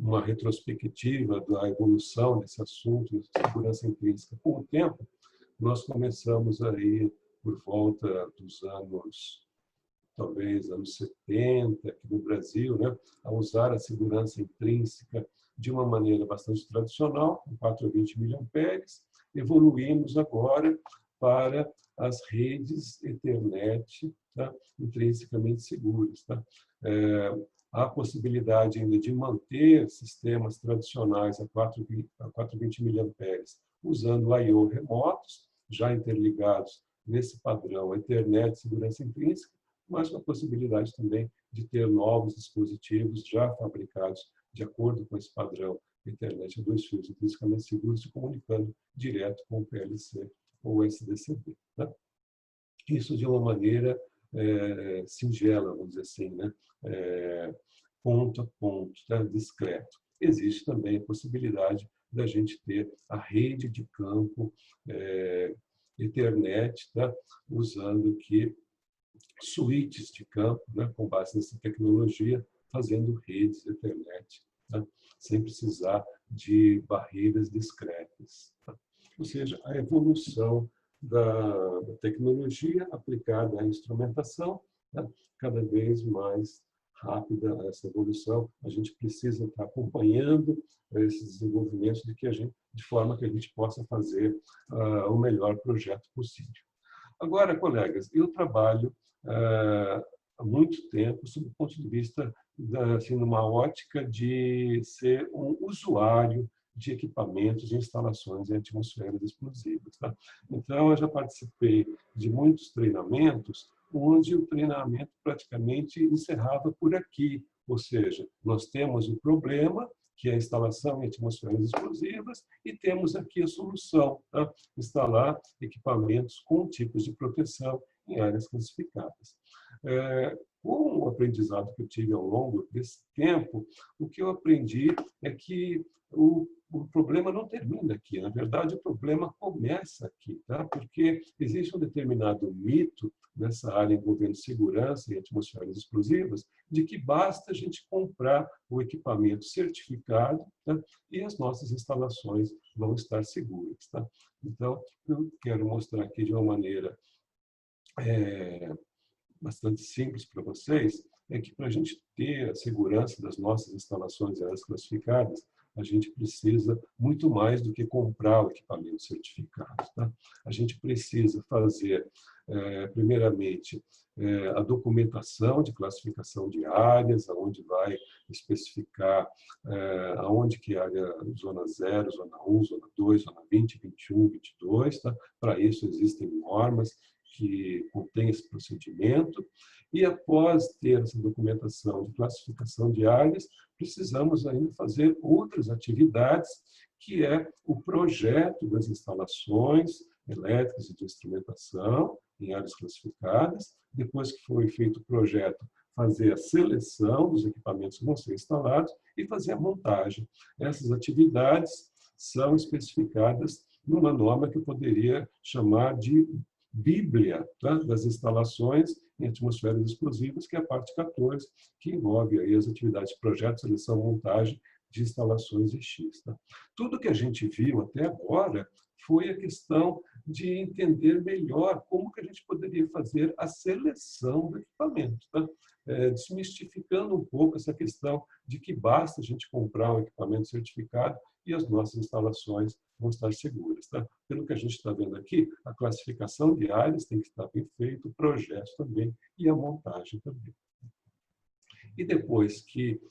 uma retrospectiva da evolução desse assunto de segurança intrínseca com o tempo, nós começamos aí por volta dos anos, talvez anos 70, aqui no Brasil, né, a usar a segurança intrínseca de uma maneira bastante tradicional, com 4 a 20 miliamperes. Evoluímos agora para as redes Ethernet, tá, intrinsecamente seguras. Tá? Há a possibilidade ainda de manter sistemas tradicionais a 420 miliamperes usando I/O remotos, já interligados nesse padrão Ethernet segurança intrínseca, mas com a possibilidade também de ter novos dispositivos já fabricados de acordo com esse padrão Ethernet a 2 fios intrinsecamente seguros, se comunicando direto com o PLC ou SDCB. Tá? Isso de uma maneira singela, vamos dizer assim, né? Ponto a ponto, tá? Discreto. Existe também a possibilidade da gente ter a rede de campo Ethernet, tá? Usando aqui switches de campo, né? Com base nessa tecnologia, fazendo redes Ethernet, tá? Sem precisar de barreiras discretas. Tá? Ou seja, a evolução da tecnologia aplicada à instrumentação, tá? Cada vez mais rápida essa evolução. A gente precisa estar acompanhando esses desenvolvimentos de forma que a gente possa fazer o melhor projeto possível. Agora, colegas, eu trabalho há muito tempo sob o ponto de vista, assim, numa ótica de ser um usuário de equipamentos e instalações em atmosferas explosivas. Tá? Então, eu já participei de muitos treinamentos onde o treinamento praticamente encerrava por aqui, ou seja, nós temos o problema, que é a instalação em atmosferas explosivas, e temos aqui a solução, tá? Instalar equipamentos com tipos de proteção em áreas classificadas. Com o aprendizado que eu tive ao longo desse tempo, o que eu aprendi é que o problema não termina aqui. Na verdade, o problema começa aqui, tá? Porque existe um determinado mito nessa área envolvendo segurança e atmosferas explosivas, de que basta a gente comprar o equipamento certificado, tá? E as nossas instalações vão estar seguras. Tá? Então, eu quero mostrar aqui de uma maneira bastante simples para vocês, é que para a gente ter a segurança das nossas instalações e áreas classificadas, a gente precisa muito mais do que comprar o equipamento certificado. Tá? A gente precisa fazer, primeiramente, a documentação de classificação de áreas, onde vai especificar aonde que é a área zona 0, zona 1, zona 2, zona 20, 21, 22. Tá? Para isso existem normas que contém esse procedimento, e após ter essa documentação de classificação de áreas, precisamos ainda fazer outras atividades, que é o projeto das instalações elétricas e de instrumentação em áreas classificadas. Depois que foi feito o projeto, fazer a seleção dos equipamentos que vão ser instalados e fazer a montagem. Essas atividades são especificadas numa norma que eu poderia chamar de Bíblia, tá? Das instalações em atmosferas explosivas, que é a parte 14, que envolve aí as atividades de projeto, seleção, montagem de instalações EX. Tá? Tudo que a gente viu até agora foi a questão de entender melhor como que a gente poderia fazer a seleção do equipamento, tá? Desmistificando um pouco essa questão de que basta a gente comprar um equipamento certificado e as nossas instalações vão estar seguras. Tá? Pelo que a gente está vendo aqui, a classificação de áreas tem que estar bem feita, o projeto também e a montagem também. E depois que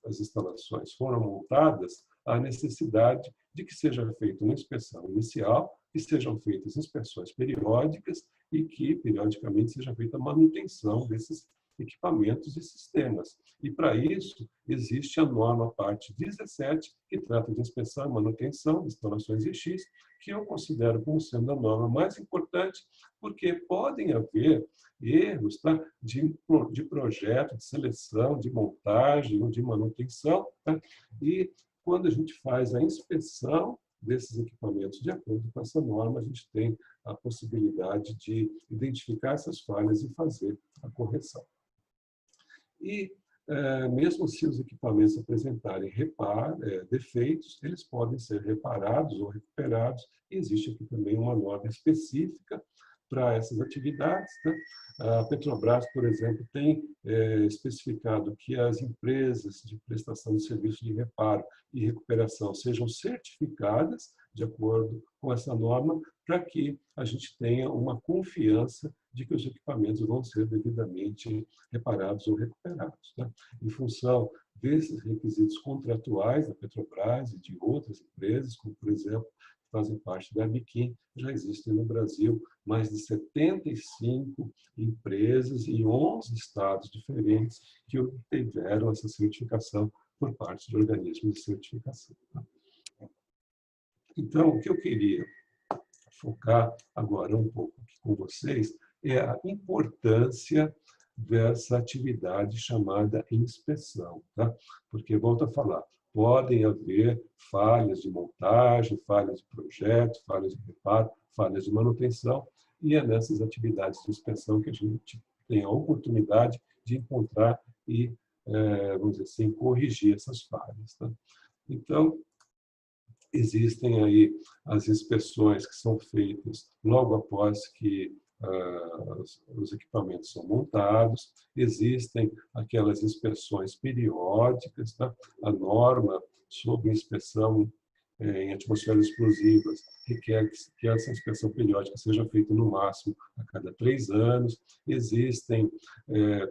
as instalações foram montadas, há necessidade de que seja feita uma inspeção inicial, que sejam feitas inspeções periódicas e que, periodicamente, seja feita a manutenção desses equipamentos e sistemas. E, para isso, existe a norma parte 17, que trata de inspeção e manutenção de instalações EX, que eu considero como sendo a norma mais importante, porque podem haver erros, tá? de projeto, de seleção, de montagem ou de manutenção. Tá? E, quando a gente faz a inspeção desses equipamentos de acordo com essa norma, a gente tem a possibilidade de identificar essas falhas e fazer a correção. E mesmo se os equipamentos apresentarem defeitos, eles podem ser reparados ou recuperados. E existe aqui também uma norma específica para essas atividades, né? A Petrobras, por exemplo, tem especificado que as empresas de prestação de serviço de reparo e recuperação sejam certificadas de acordo com essa norma, para que a gente tenha uma confiança de que os equipamentos vão ser devidamente reparados ou recuperados, né? Em função desses requisitos contratuais da Petrobras e de outras empresas, como, por exemplo, fazem parte da Biquim, já existem no Brasil mais de 75 empresas em 11 estados diferentes que obtiveram essa certificação por parte de organismos de certificação. Então, o que eu queria focar agora um pouco aqui com vocês é a importância dessa atividade chamada inspeção, tá? Porque, volto a falar, podem haver falhas de montagem, falhas de projeto, falhas de reparo, falhas de manutenção, e é nessas atividades de inspeção que a gente tem a oportunidade de encontrar e, vamos dizer assim, corrigir essas falhas, tá? Então, existem aí as inspeções que são feitas logo após que os equipamentos são montados, existem aquelas inspeções periódicas, tá? A norma sobre inspeção em atmosferas explosivas requer que essa inspeção periódica seja feita no máximo a cada 3 anos. Existem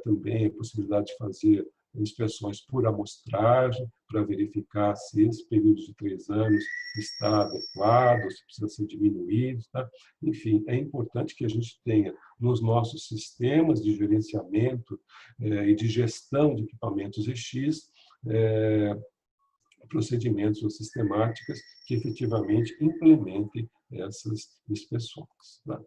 também a possibilidade de fazer inspeções por amostragem, para verificar se esse período de 3 anos está adequado, se precisa ser diminuído, tá? Enfim, é importante que a gente tenha nos nossos sistemas de gerenciamento e de gestão de equipamentos EX procedimentos ou sistemáticas que efetivamente implementem essas inspeções, tá?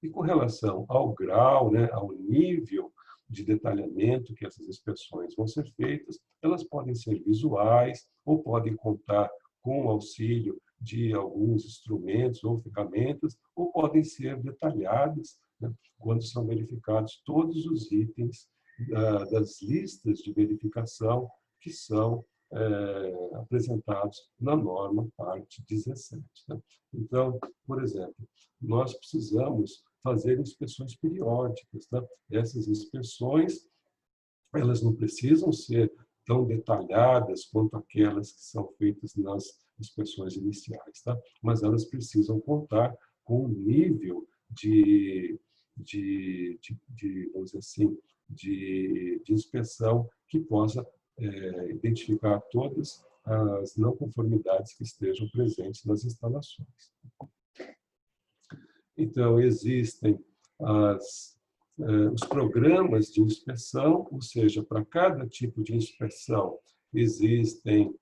E com relação ao grau, né, ao nível de detalhamento que essas inspeções vão ser feitas, elas podem ser visuais ou podem contar com o auxílio de alguns instrumentos ou ferramentas, ou podem ser detalhadas, né, quando são verificados todos os itens das listas de verificação que são apresentados na norma parte 17. Né? Então, por exemplo, nós precisamos fazer inspeções periódicas, tá? Essas inspeções, elas não precisam ser tão detalhadas quanto aquelas que são feitas nas inspeções iniciais, tá? Mas elas precisam contar com um nível vamos dizer assim, de inspeção que possa identificar todas as não conformidades que estejam presentes nas instalações. Então, existem os programas de inspeção, ou seja, para cada tipo de inspeção existem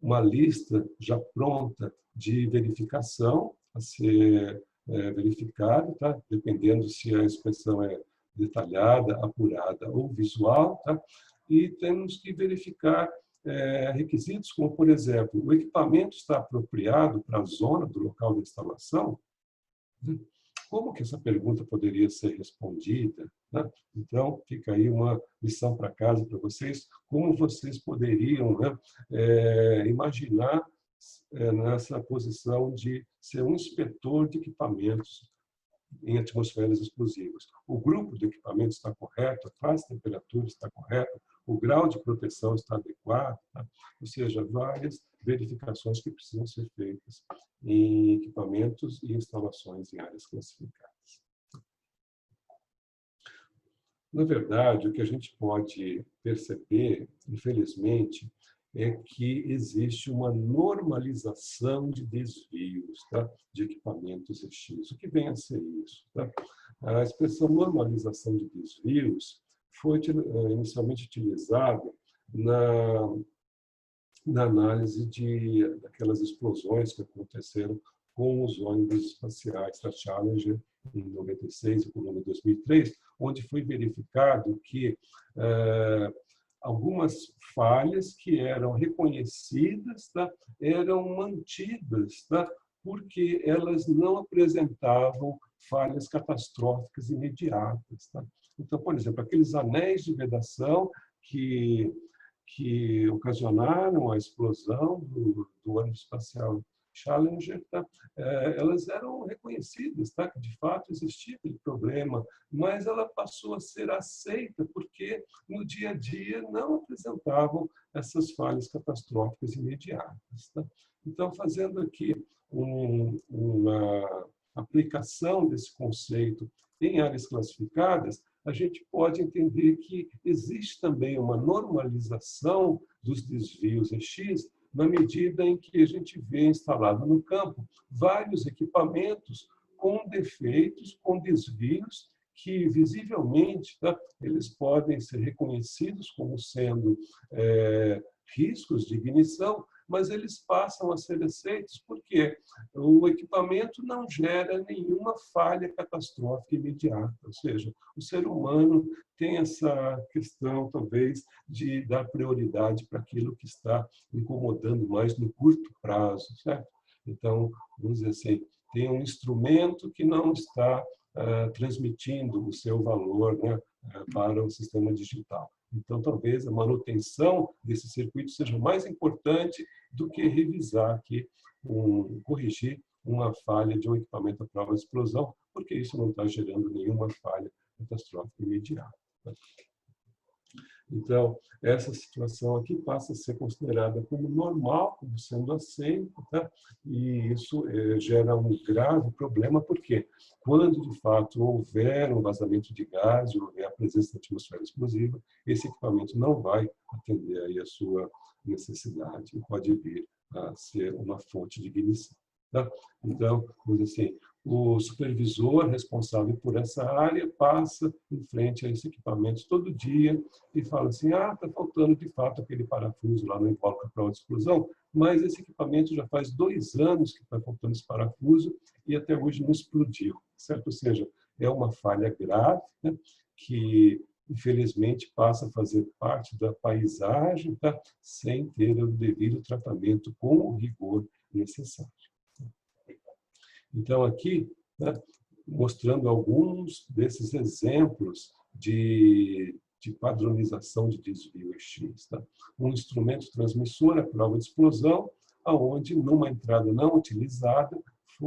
uma lista já pronta de verificação a ser verificada, tá? Dependendo se a inspeção é detalhada, apurada ou visual, tá? E temos que verificar requisitos como, por exemplo, o equipamento está apropriado para a zona do local da instalação? Como que essa pergunta poderia ser respondida, né? Então, fica aí uma lição para casa para vocês, como vocês poderiam, né, imaginar nessa posição de ser um inspetor de equipamentos em atmosferas explosivas. O grupo de equipamento está correto, a classe de temperatura está correta, o grau de proteção está adequado, tá? Ou seja, várias verificações que precisam ser feitas em equipamentos e instalações em áreas classificadas. Na verdade, o que a gente pode perceber, infelizmente, é que existe uma normalização de desvios, tá? De equipamentos EX. O que vem a ser isso? Tá? A expressão normalização de desvios foi inicialmente utilizada na análise daquelas explosões que aconteceram com os ônibus espaciais da Challenger em 96 e Columbia em 2003, onde foi verificado que algumas falhas que eram reconhecidas, tá, eram mantidas, tá, porque elas não apresentavam falhas catastróficas imediatas. Tá? Então, por exemplo, aqueles anéis de vedação que ocasionaram a explosão do ônibus espacial Challenger, tá? Elas eram reconhecidas, tá? Que de fato existia aquele problema, mas ela passou a ser aceita porque no dia a dia não apresentavam essas falhas catastróficas imediatas. Tá? Então, fazendo aqui uma aplicação desse conceito em áreas classificadas, a gente pode entender que existe também uma normalização dos desvios EX na medida em que a gente vê instalado no campo vários equipamentos com defeitos, com desvios, que visivelmente eles podem ser reconhecidos como sendo riscos de ignição, mas eles passam a ser aceitos porque o equipamento não gera nenhuma falha catastrófica imediata. Ou seja, o ser humano tem essa questão, talvez, de dar prioridade para aquilo que está incomodando mais no curto prazo, certo? Então, vamos dizer assim, tem um instrumento que não está transmitindo o seu valor, né, para o sistema digital. Então, talvez a manutenção desse circuito seja mais importante do que revisar aqui, corrigir uma falha de um equipamento à prova de explosão, porque isso não está gerando nenhuma falha catastrófica imediata. Então, essa situação aqui passa a ser considerada como normal, como sendo aceita, tá? E isso gera um grave problema, porque quando, de fato, houver um vazamento de gás, ou houver a presença da atmosfera explosiva, esse equipamento não vai atender aí a sua necessidade e pode vir a ser uma fonte de ignição. Tá? Então, vamos dizer assim, o supervisor responsável por essa área passa em frente a esse equipamento todo dia e fala assim, está faltando de fato aquele parafuso lá no invólucro à prova de explosão, mas esse equipamento já faz 2 anos que está faltando esse parafuso e até hoje não explodiu, certo? Ou seja, é uma falha grave, né, que infelizmente passa a fazer parte da paisagem, tá, sem ter o devido tratamento com o rigor necessário. Então, aqui, né, mostrando alguns desses exemplos de padronização de desvio EX. Tá? Um instrumento transmissor à prova de explosão, onde, numa entrada não utilizada,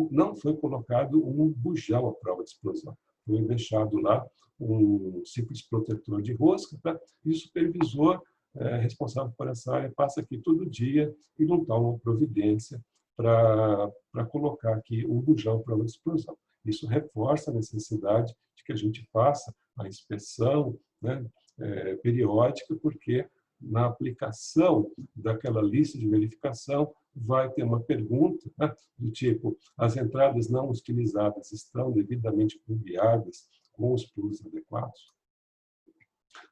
não foi colocado um bujão à prova de explosão. Foi deixado lá um simples protetor de rosca, tá? E o supervisor responsável por essa área passa aqui todo dia e não toma uma providência para colocar aqui um bujão à prova de explosão. Isso reforça a necessidade de que a gente faça a inspeção, né, periódica, porque na aplicação daquela lista de verificação vai ter uma pergunta, né, do tipo, as entradas não utilizadas estão devidamente pluviadas com os plugs adequados?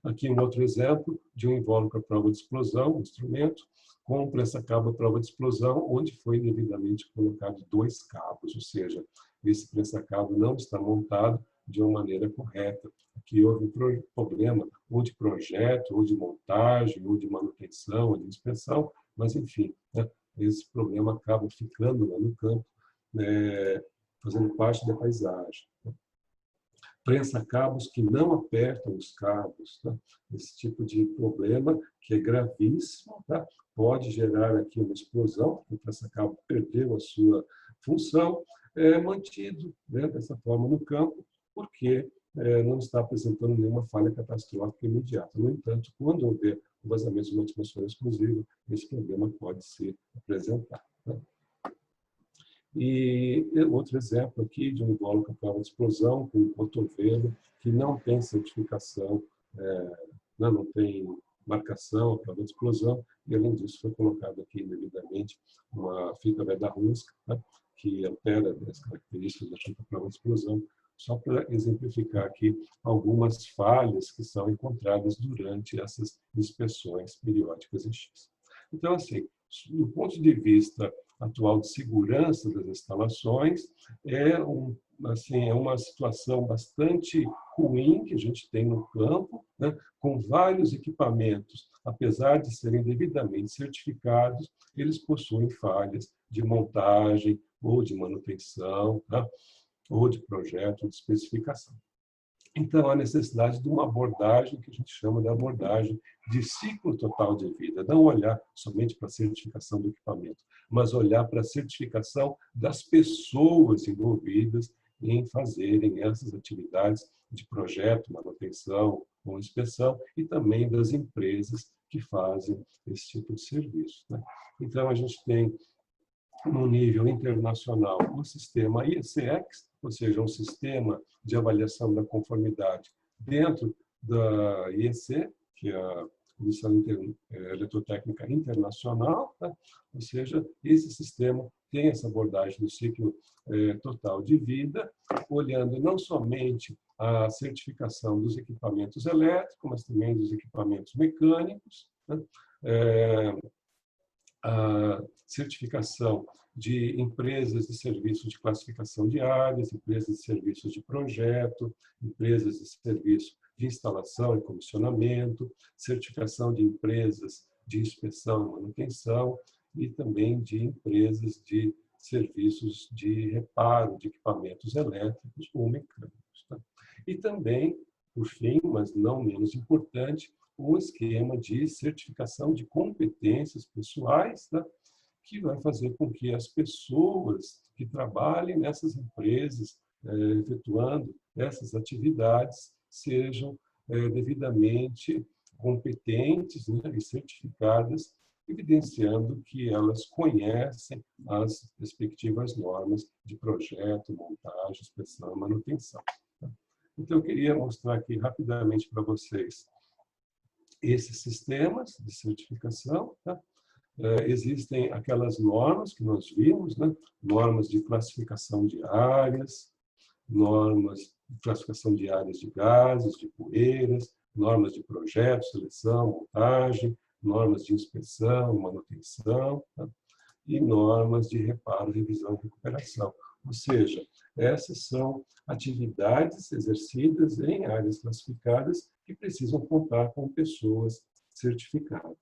Aqui um outro exemplo de um invólucro à prova de explosão, um instrumento, com um prensa-cabo à prova de explosão, onde foi devidamente colocado 2 cabos, ou seja, esse prensa-cabo não está montado de uma maneira correta. Aqui houve um problema ou de projeto, ou de montagem, ou de manutenção, ou de inspeção, mas enfim, né, esse problema acaba ficando lá no campo, fazendo parte da paisagem. Prensa-cabos que não apertam os cabos. Tá? Esse tipo de problema, que é gravíssimo, tá? Pode gerar aqui uma explosão, porque o prensa-cabo perdeu a sua função, mantido, né, dessa forma no campo, porque não está apresentando nenhuma falha catastrófica imediata. No entanto, quando houver o vazamento de uma atmosfera explosiva, esse problema pode ser apresentado. Tá? E outro exemplo aqui de um invólucro à prova de explosão com um cotovelo que não tem certificação, não tem marcação à prova de explosão, e além disso foi colocado aqui devidamente uma fita veda-rosca, né, que altera as características da fita à prova de explosão, só para exemplificar aqui algumas falhas que são encontradas durante essas inspeções periódicas em X. Então, assim, do ponto de vista atual de segurança das instalações, é uma situação bastante ruim que a gente tem no campo, né, com vários equipamentos, apesar de serem devidamente certificados, eles possuem falhas de montagem ou de manutenção, tá, ou de projeto, ou de especificação. Então, há necessidade de uma abordagem que a gente chama de abordagem de ciclo total de vida. Não olhar somente para a certificação do equipamento, mas olhar para a certificação das pessoas envolvidas em fazerem essas atividades de projeto, manutenção ou inspeção, e também das empresas que fazem esse tipo de serviço. Então, a gente tem, no nível internacional, o sistema IECX, ou seja, um sistema de avaliação da conformidade dentro da IEC, que é a Comissão Eletrotécnica Internacional, ou seja, esse sistema tem essa abordagem do ciclo total de vida, olhando não somente a certificação dos equipamentos elétricos, mas também dos equipamentos mecânicos, a certificação de empresas de serviços de classificação de áreas, empresas de serviços de projeto, empresas de serviço de instalação e comissionamento, certificação de empresas de inspeção e manutenção e também de empresas de serviços de reparo de equipamentos elétricos ou mecânicos. E também, por fim, mas não menos importante, o esquema de certificação de competências pessoais, que vai fazer com que as pessoas que trabalhem nessas empresas, efetuando essas atividades, sejam devidamente competentes e certificadas, evidenciando que elas conhecem as respectivas normas de projeto, montagem, inspeção e manutenção. Então, eu queria mostrar aqui rapidamente para vocês esses sistemas de certificação. Existem aquelas normas que nós vimos, normas de classificação de áreas, normas de classificação de áreas de gases, de poeiras, normas de projeto, seleção, montagem, normas de inspeção, manutenção, e normas de reparo, revisão e recuperação. Ou seja, essas são atividades exercidas em áreas classificadas que precisam contar com pessoas certificadas.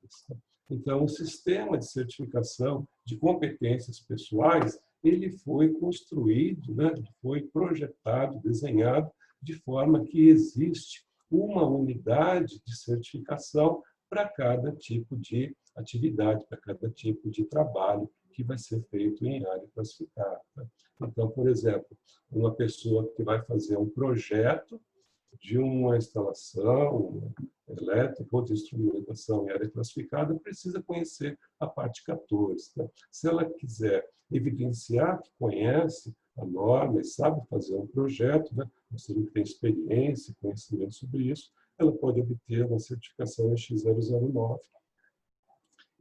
Então, o sistema de certificação de competências pessoais, ele foi construído, foi projetado, desenhado de forma que existe uma unidade de certificação para cada tipo de atividade, para cada tipo de trabalho que vai ser feito em área classificada. Então, por exemplo, uma pessoa que vai fazer um projeto de uma instalação elétrica ou de instrumentação em área classificada precisa conhecer a parte 14. Se ela quiser evidenciar que conhece a norma e sabe fazer um projeto, mostrando que tem experiência, conhecimento sobre isso, ela pode obter uma certificação X009.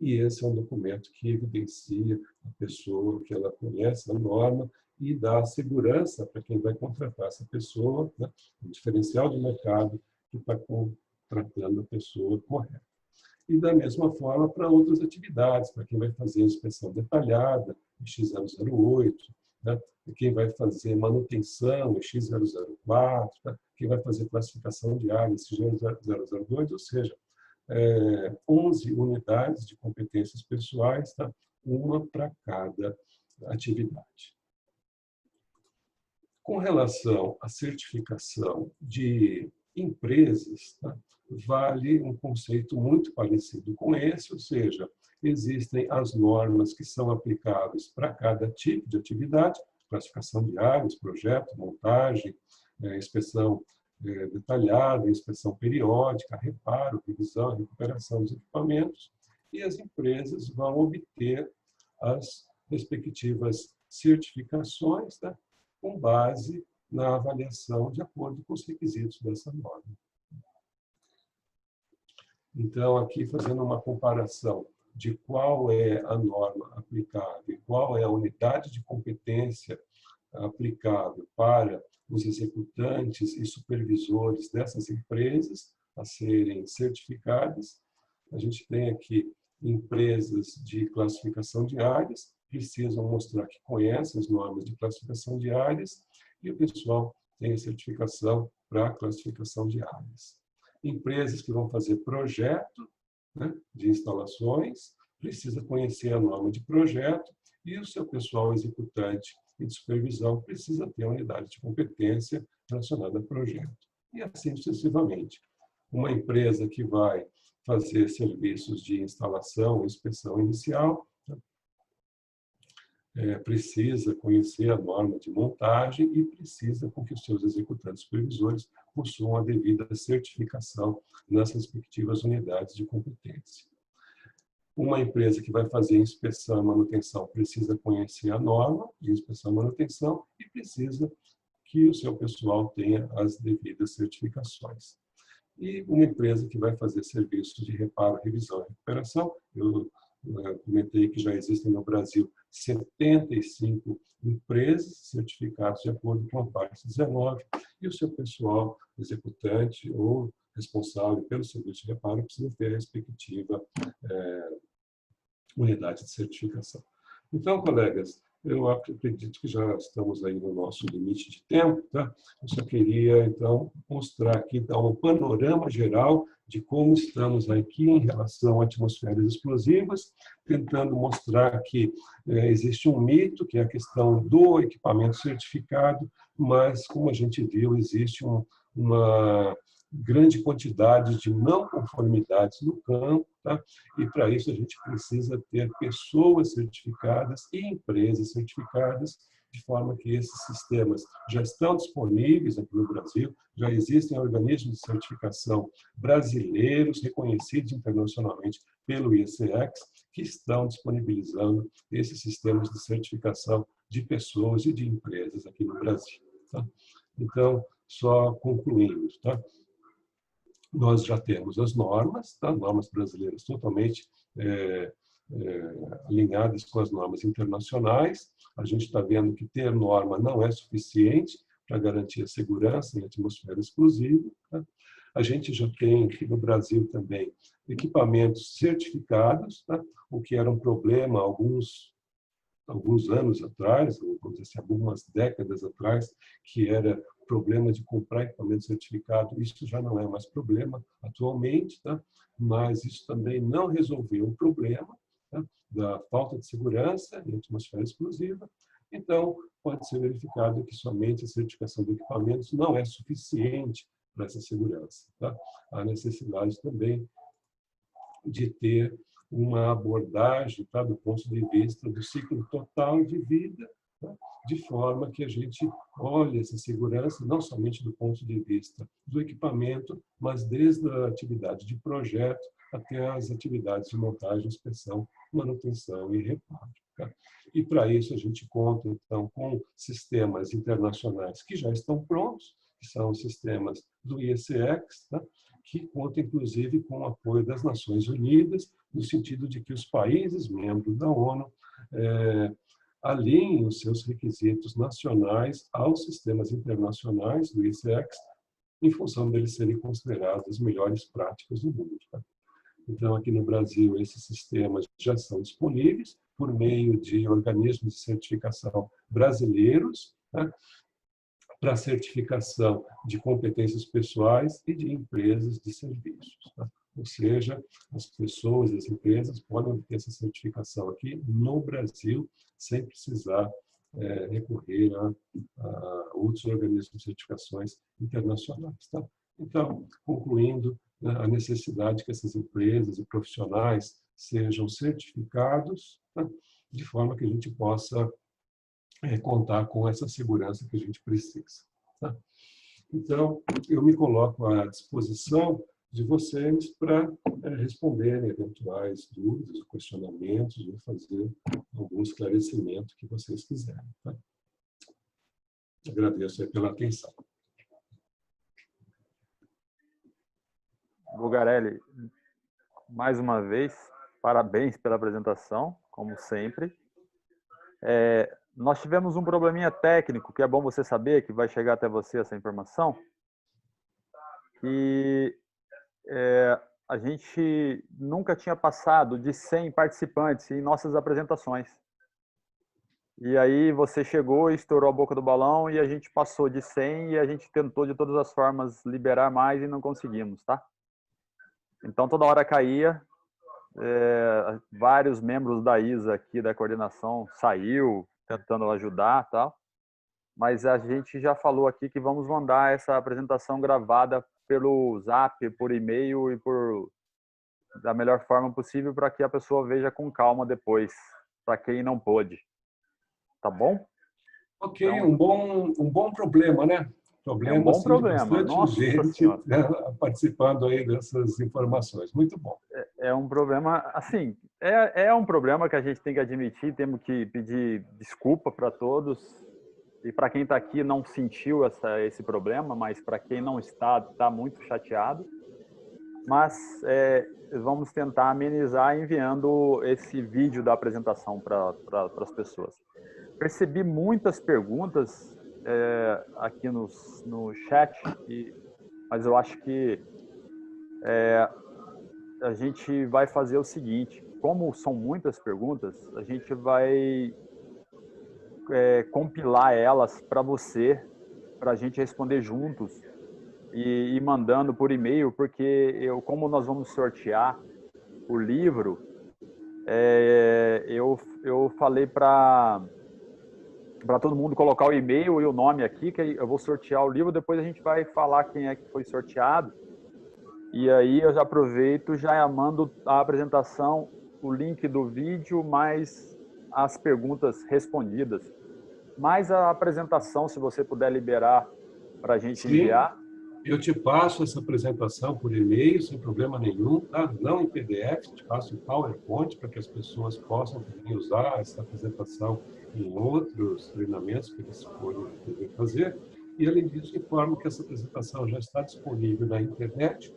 E esse é um documento que evidencia a pessoa, que ela conhece a norma e dá segurança para quem vai contratar essa pessoa, um diferencial de mercado que está contratando a pessoa correta. E da mesma forma para outras atividades, para quem vai fazer inspeção detalhada, X008, quem vai fazer manutenção, X004, quem vai fazer classificação de áreas, X002, ou seja, 11 unidades de competências pessoais, uma para cada atividade. Com relação à certificação de empresas, vale um conceito muito parecido com esse, ou seja, existem as normas que são aplicáveis para cada tipo de atividade, classificação de áreas, projeto, montagem, inspeção detalhada, inspeção periódica, reparo, revisão, recuperação dos equipamentos, e as empresas vão obter as respectivas certificações, com base na avaliação de acordo com os requisitos dessa norma. Então, aqui fazendo uma comparação de qual é a norma aplicável e qual é a unidade de competência aplicável para os executantes e supervisores dessas empresas a serem certificadas. A gente tem aqui empresas de classificação de áreas, precisam mostrar que conhecem as normas de classificação de áreas, e o pessoal tem a certificação para a classificação de áreas. Empresas que vão fazer projeto de instalações, precisa conhecer a norma de projeto, e o seu pessoal executante e de supervisão precisa ter a unidade de competência relacionada a projeto. e assim sucessivamente. Uma empresa que vai fazer serviços de instalação, inspeção inicial, precisa conhecer a norma de montagem e precisa com que os seus executantes supervisores possuam a devida certificação nas respectivas unidades de competência. Uma empresa que vai fazer inspeção e manutenção precisa conhecer a norma de inspeção e manutenção e precisa que o seu pessoal tenha as devidas certificações. E uma empresa que vai fazer serviços de reparo, revisão e recuperação, eu comentei que já existem no Brasil 75 empresas certificadas de acordo com a parte 19, e o seu pessoal executante ou responsável pelo serviço de reparo precisa ter a respectiva unidade de certificação. Então, colegas, eu acredito que já estamos aí no nosso limite de tempo, tá? Eu só queria, então, mostrar aqui, dar um panorama geral de como estamos aqui em relação a atmosferas explosivas, tentando mostrar que existe um mito, que é a questão do equipamento certificado, mas, como a gente viu, existe uma grande quantidade de não conformidades no campo, tá? E para isso a gente precisa ter pessoas certificadas e empresas certificadas, de forma que esses sistemas já estão disponíveis aqui no Brasil, já existem organismos de certificação brasileiros reconhecidos internacionalmente pelo IECEX, que estão disponibilizando esses sistemas de certificação de pessoas e de empresas aqui no Brasil, tá? Então, só concluindo, tá? Nós já temos as normas, tá? Normas brasileiras totalmente alinhadas com as normas internacionais. A gente está vendo que ter norma não é suficiente para garantir a segurança em atmosfera explosiva, tá? A gente já tem aqui no Brasil também equipamentos certificados, tá? O que era um problema alguns anos atrás, ou vamos dizer assim, algumas décadas atrás, que era problema de comprar equipamento certificado. Isso já não é mais problema atualmente, tá? Mas isso também não resolveu o problema, tá? Da falta de segurança em atmosfera explosiva. Então, pode ser verificado que somente a certificação de equipamentos não é suficiente para essa segurança, tá? Há necessidade também de ter uma abordagem, tá, do ponto de vista do ciclo total de vida, tá, de forma que a gente olhe essa segurança não somente do ponto de vista do equipamento, mas desde a atividade de projeto até as atividades de montagem, inspeção, manutenção e reparo. Tá? E para isso a gente conta então com sistemas internacionais que já estão prontos, que são os sistemas do IECEX, tá? Que conta inclusive com o apoio das Nações Unidas, no sentido de que os países membros da ONU alinhem os seus requisitos nacionais aos sistemas internacionais do IECEX, em função deles serem considerados as melhores práticas do mundo. Tá? Então, aqui no Brasil, esses sistemas já são disponíveis por meio de organismos de certificação brasileiros, tá? Para certificação de competências pessoais e de empresas de serviços. Tá? Ou seja, as pessoas, as empresas podem ter essa certificação aqui no Brasil, sem precisar recorrer a outros organismos de certificações internacionais. Tá? Então, concluindo, a necessidade que essas empresas e profissionais sejam certificados, tá? De forma que a gente possa contar com essa segurança que a gente precisa. Tá? Então, eu me coloco à disposição de vocês para responderem eventuais dúvidas, questionamentos, ou fazer algum esclarecimento que vocês quiserem. Tá? Agradeço aí pela atenção. Bugarelli, mais uma vez, parabéns pela apresentação, como sempre. Nós tivemos um probleminha técnico, que é bom você saber, que vai chegar até você essa informação, que a gente nunca tinha passado de 100 participantes em nossas apresentações. E aí você chegou e estourou a boca do balão e a gente passou de 100 e a gente tentou de todas as formas liberar mais e não conseguimos, tá? Então toda hora caía, vários membros da ISA aqui da coordenação saiu tentando ajudar, tal. mas a gente já falou aqui que vamos mandar essa apresentação gravada pelo Zap, por e-mail e da melhor forma possível para que a pessoa veja com calma depois, para quem não pôde. Tá bom? Ok, então, um bom problema, né? É um bom problema. Bastante Nossa gente Senhora. participando aí dessas informações. Muito bom. É um problema, assim, é um problema que a gente tem que admitir, temos que pedir desculpa para todos. E para quem está aqui não sentiu esse problema, mas para quem não está muito chateado. Mas vamos tentar amenizar enviando esse vídeo da apresentação para as pessoas. Percebi muitas perguntas aqui no chat, mas eu acho que a gente vai fazer o seguinte: como são muitas perguntas, a gente vai compilar elas para você, para a gente responder juntos e ir mandando por e-mail, porque como nós vamos sortear o livro, eu falei para todo mundo colocar o e-mail e o nome aqui, que eu vou sortear o livro, depois a gente vai falar quem é que foi sorteado. E aí eu já aproveito, já mando a apresentação, o link do vídeo, mais as perguntas respondidas. Mais a apresentação, se você puder liberar para a gente enviar. Eu te passo essa apresentação por e-mail, sem problema nenhum, tá? Não em PDF, te passo em PowerPoint para que as pessoas possam também usar essa apresentação em outros treinamentos que eles forem fazer. E, além disso, informo que essa apresentação já está disponível na internet.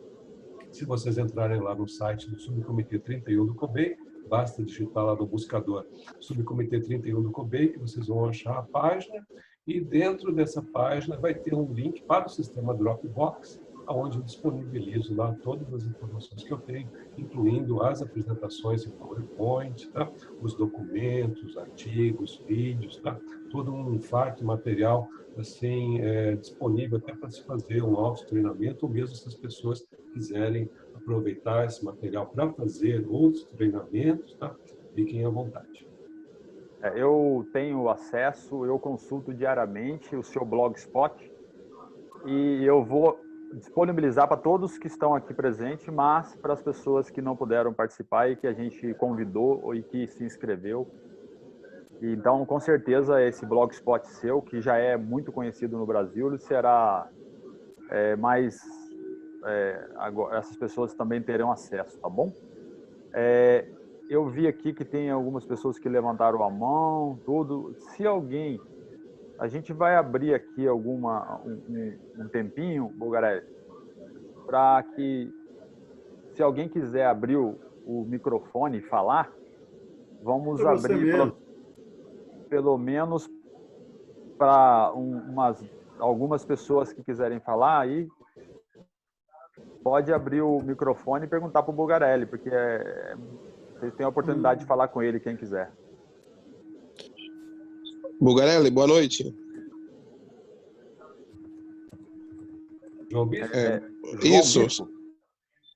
Se vocês entrarem lá no site do Subcomitê 31 do COBEI, basta digitar lá no buscador Subcomitê 31 do COBEI, que vocês vão achar a página, e dentro dessa página vai ter um link para o sistema Dropbox, onde eu disponibilizo lá todas as informações que eu tenho, incluindo as apresentações em PowerPoint, tá? Os documentos, artigos, vídeos, tá? Todo um farto material assim, disponível até para se fazer um autotreinamento, ou mesmo se as pessoas quiserem aproveitar esse material para fazer outros treinamentos, tá? Fiquem à vontade. Eu tenho acesso, eu consulto diariamente o seu Blogspot e eu vou disponibilizar para todos que estão aqui presentes, mas para as pessoas que não puderam participar e que a gente convidou e que se inscreveu. Então, com certeza, esse Blogspot seu, que já é muito conhecido no Brasil, ele será mais... agora, essas pessoas também terão acesso, tá bom? Eu vi aqui que tem algumas pessoas que levantaram a mão, tudo. Se alguém... A gente vai abrir aqui um tempinho, Bulgarelli, para que, se alguém quiser abrir o microfone e falar, vamos abrir pelo menos para algumas pessoas que quiserem falar, aí pode abrir o microfone e perguntar para o Bulgarelli, porque vocês têm a oportunidade de falar com ele, quem quiser. Bulgarelli, boa noite. João Bispo?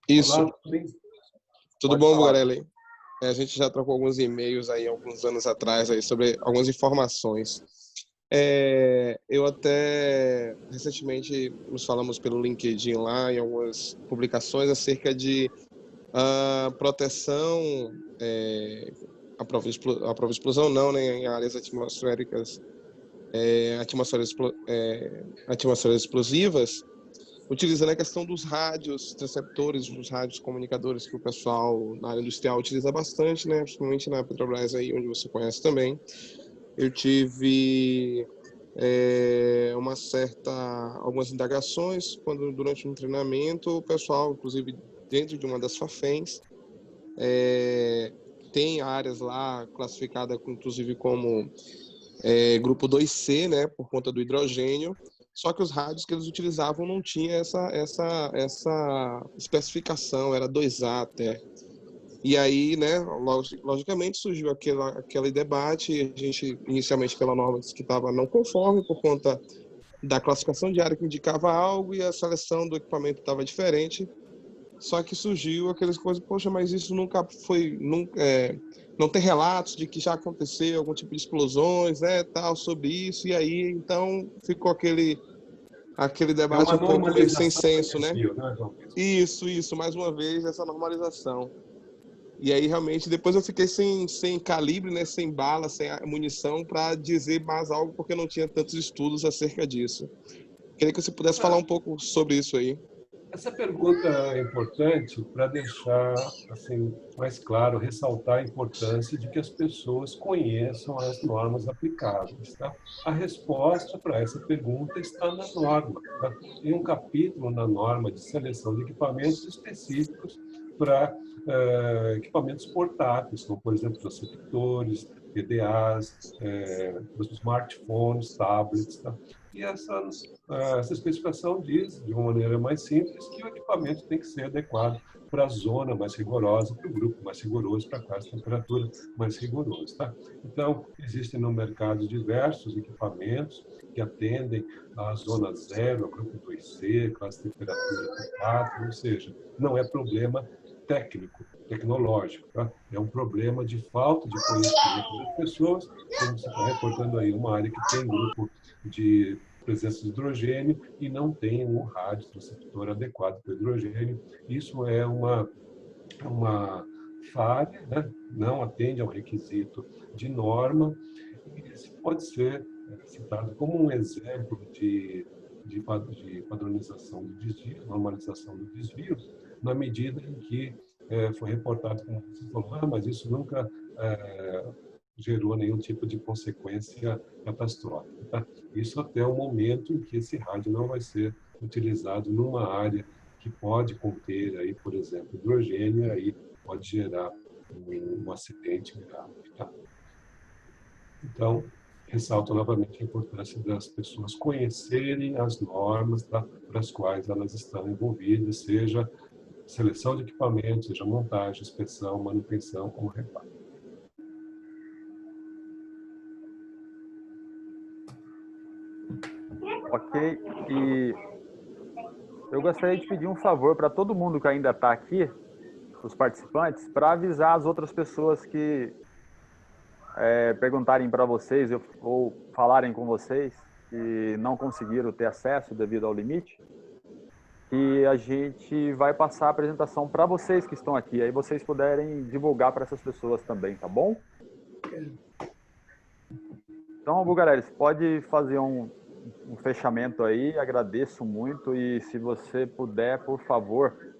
Isso. Olá, tudo bom, Bulgarelli? A gente já trocou alguns e-mails aí alguns anos atrás aí sobre algumas informações. Eu até recentemente nos falamos pelo LinkedIn lá em algumas publicações acerca de proteção, a prova de explosão não, né, em áreas atmosféricas, atmosferas explosivas, utilizando a questão dos rádios receptores, dos rádios comunicadores que o pessoal na área industrial utiliza bastante, né, principalmente na Petrobras aí, onde você conhece também. Eu tive algumas indagações quando durante um treinamento o pessoal, inclusive dentro de uma das FAFENs, tem áreas lá classificadas inclusive como grupo 2C, né, por conta do hidrogênio. Só que os rádios que eles utilizavam não tinha essa especificação, era 2A até. E aí, né, logicamente surgiu aquele debate, a gente inicialmente pela norma disse que estava não conforme por conta da classificação de área que indicava algo e a seleção do equipamento estava diferente. Só que surgiu aquelas coisas, poxa, mas isso nunca foi, não tem relatos de que já aconteceu algum tipo de explosões, tal, sobre isso, e aí, então, ficou aquele debate um pouco meio sem senso, né? Isso, mais uma vez, essa normalização. E aí, realmente, depois eu fiquei sem calibre, né? Sem bala, sem munição para dizer mais algo, porque não tinha tantos estudos acerca disso. Queria que você pudesse falar um pouco sobre isso aí. Essa pergunta é importante para deixar assim, mais claro, ressaltar a importância de que as pessoas conheçam as normas aplicáveis. Tá? A resposta para essa pergunta está na norma. Tá? Tem um capítulo na norma de seleção de equipamentos específicos para equipamentos portáteis, como, por exemplo, receptores, PDAs, os smartphones, tablets. Tá? E essa especificação diz, de uma maneira mais simples, que o equipamento tem que ser adequado para a zona mais rigorosa, para o grupo mais rigoroso, para a classe de temperatura mais rigorosa. Tá? Então, existem no mercado diversos equipamentos que atendem à zona 0, ao grupo 2C, classe de temperatura 4, ou seja, não é problema técnico, tecnológico. Tá? É um problema de falta de conhecimento das pessoas, como você está reportando aí, uma área que tem grupo de presença de hidrogênio e não tem um rádio receptor adequado para o hidrogênio. Isso é uma falha, né? Não atende ao requisito de norma e isso pode ser citado como um exemplo de padronização do desvio, normalização do desvio, na medida em que foi reportado, como você falou, mas isso nunca gerou nenhum tipo de consequência catastrófica. Tá? Isso até o momento em que esse rádio não vai ser utilizado numa área que pode conter, aí, por exemplo, hidrogênio, e aí pode gerar um acidente grave. Tá? Então, ressalto novamente a importância das pessoas conhecerem as normas para as quais elas estão envolvidas, seja seleção de equipamentos, seja montagem, inspeção, manutenção ou reparo. Ok, e eu gostaria de pedir um favor para todo mundo que ainda está aqui, os participantes, para avisar as outras pessoas que perguntarem para vocês ou falarem com vocês que não conseguiram ter acesso devido ao limite, que a gente vai passar a apresentação para vocês que estão aqui, aí vocês puderem divulgar para essas pessoas também, tá bom? Então, Bugarelli, pode fazer um fechamento aí, agradeço muito e se você puder, por favor,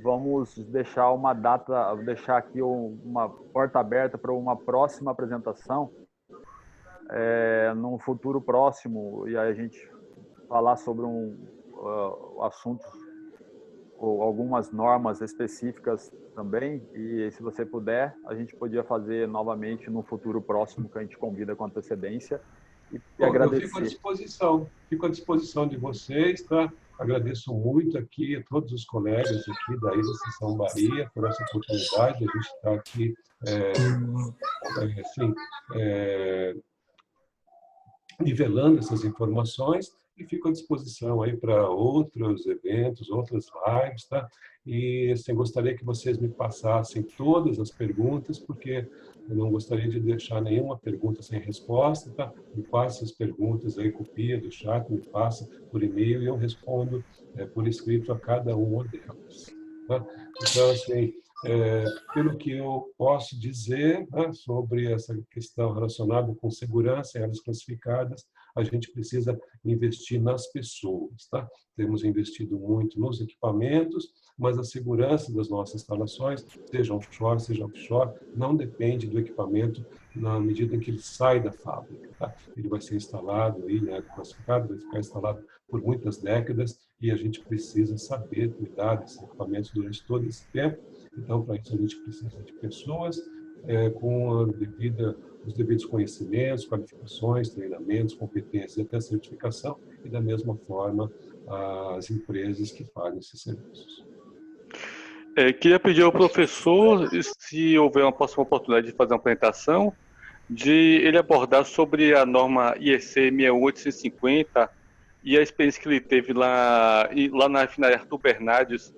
vamos deixar uma data, deixar aqui uma porta aberta para uma próxima apresentação num futuro próximo e aí a gente falar sobre assuntos ou algumas normas específicas também e se você puder, a gente podia fazer novamente no futuro próximo que a gente convida com antecedência. E agradecer. Eu fico à disposição de vocês, tá? Agradeço muito aqui a todos os colegas aqui da Isa Sessão Bahia por essa oportunidade. A gente está aqui, nivelando essas informações e fico à disposição aí para outros eventos, outras lives, tá? E assim, gostaria que vocês me passassem todas as perguntas, porque eu não gostaria de deixar nenhuma pergunta sem resposta, tá? Me passe as perguntas aí, copia do chat, me passa por e-mail e eu respondo por escrito a cada uma delas. Tá? Então, assim, pelo que eu posso dizer, né, sobre essa questão relacionada com segurança em áreas classificadas, a gente precisa investir nas pessoas. Tá? Temos investido muito nos equipamentos, mas a segurança das nossas instalações, seja onshore, seja offshore, não depende do equipamento na medida em que ele sai da fábrica. Tá? Ele vai ser instalado aí, né, classificado, vai ficar instalado por muitas décadas e a gente precisa saber cuidar desses equipamentos durante todo esse tempo. Então, para isso, a gente precisa de pessoas com os devidos conhecimentos, qualificações, treinamentos, competências e até certificação, e da mesma forma as empresas que fazem esses serviços. Queria pedir ao professor, se houver uma próxima oportunidade de fazer uma apresentação, de ele abordar sobre a norma IEC 61850 e a experiência que ele teve lá na refinaria Arthur Bernardes,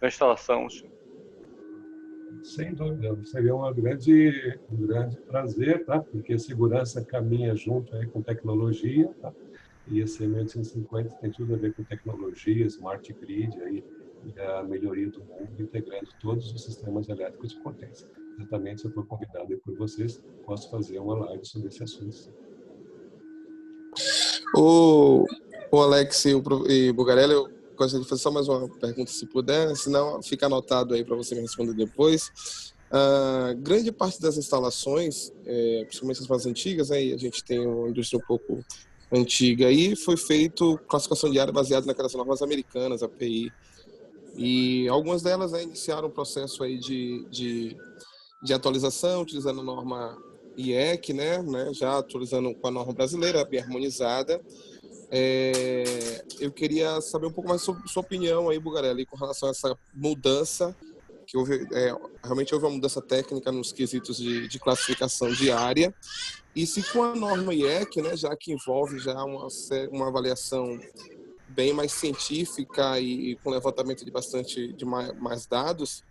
da instalação? Sem dúvida, seria um grande prazer, tá? Porque a segurança caminha junto aí com tecnologia, tá? E a IEC 1850 tem tudo a ver com tecnologia, smart grid, aí, e a melhoria do mundo, integrando todos os sistemas elétricos de potência. Exatamente, se eu for convidado aí por vocês, posso fazer uma live sobre esse assunto. O Alex e Bugarelli, eu gostaria de fazer só mais uma pergunta, se puder, senão fica anotado aí para você me responder depois. Grande parte das instalações, principalmente as mais antigas, aí a gente tem uma indústria um pouco antiga aí, foi feito classificação de área baseada naquelas normas americanas, API, e algumas delas iniciaram um processo aí de atualização, utilizando a norma IEC, né, já atualizando com a norma brasileira, bem harmonizada. Eu queria saber um pouco mais sobre sua opinião aí, Bugarelli, com relação a essa mudança, que realmente houve uma mudança técnica nos quesitos de classificação de área, e se com a norma IEC, né, já que envolve já uma avaliação bem mais científica e com levantamento de mais dados,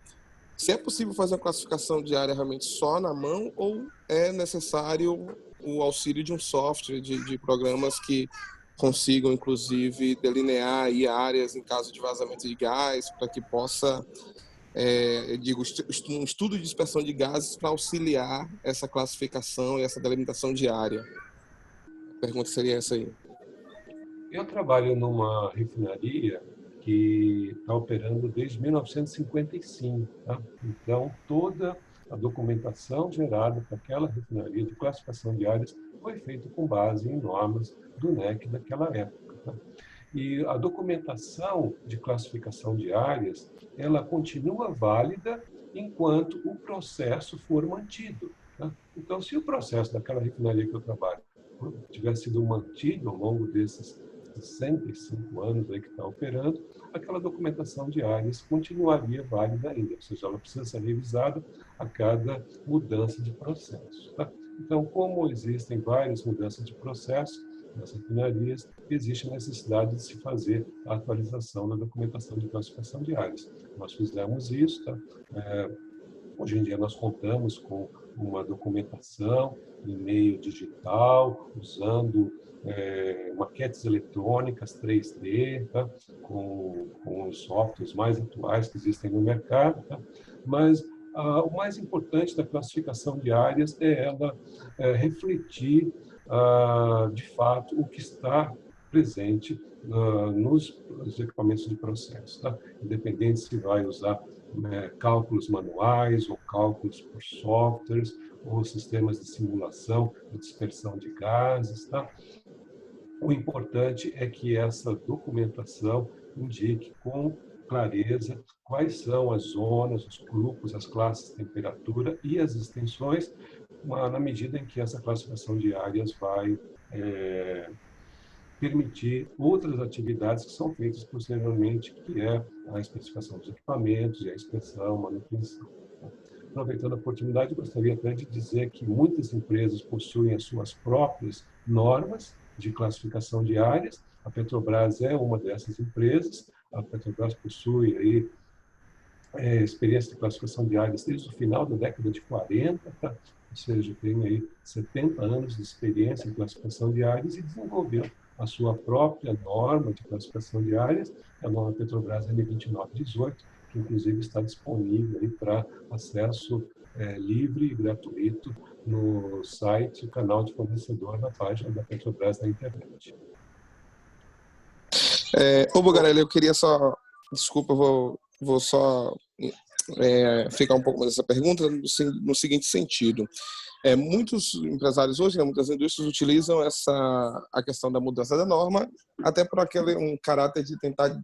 se é possível fazer uma classificação de área realmente só na mão ou é necessário o auxílio de um software, de programas que consigam, inclusive, delinear aí áreas em caso de vazamento de gás, para que possa, um estudo de dispersão de gases para auxiliar essa classificação e essa delimitação de área. A pergunta seria essa aí. Eu trabalho numa refinaria que está operando desde 1955. Tá? Então, toda a documentação gerada para aquela refinaria de classificação de áreas foi feita com base em normas do NEC daquela época. Tá? E a documentação de classificação de áreas, ela continua válida enquanto o processo for mantido. Tá? Então, se o processo daquela refinaria que eu trabalho tivesse sido mantido ao longo desses 65 anos aí que está operando, aquela documentação de áreas continuaria válida ainda, ou seja, ela precisa ser revisada a cada mudança de processo. Tá? Então, como existem várias mudanças de processo nas refinarias, existe a necessidade de se fazer a atualização da documentação de classificação de áreas. Nós fizemos isso, tá? Hoje em dia nós contamos com uma documentação em meio digital, usando maquetes eletrônicas 3D, tá? com os softwares mais atuais que existem no mercado. Tá? Mas o mais importante da classificação de áreas é ela refletir, de fato, o que está presente nos equipamentos de processo. Tá? Independente se vai usar cálculos manuais ou cálculos por softwares ou sistemas de simulação de dispersão de gases. Tá? O importante é que essa documentação indique com clareza quais são as zonas, os grupos, as classes de temperatura e as extensões, na medida em que essa classificação de áreas vai permitir outras atividades que são feitas posteriormente, que é a especificação dos equipamentos e a inspeção, manutenção. Aproveitando a oportunidade, eu gostaria até de dizer que muitas empresas possuem as suas próprias normas de classificação de áreas. A Petrobras é uma dessas empresas. A Petrobras possui aí experiência de classificação de áreas desde o final da década de 40, tá? Ou seja, tem aí 70 anos de experiência em classificação de áreas e desenvolveu a sua própria norma de classificação de áreas, a norma Petrobras N2918, que inclusive está disponível aí para acesso livre e gratuito no site, o canal de fornecedor, na página da Petrobras na internet. Bugarelli, eu queria só... Desculpa, vou só ficar um pouco mais nessa pergunta no seguinte sentido. Muitos empresários hoje, muitas indústrias utilizam a questão da mudança da norma até por um caráter de tentar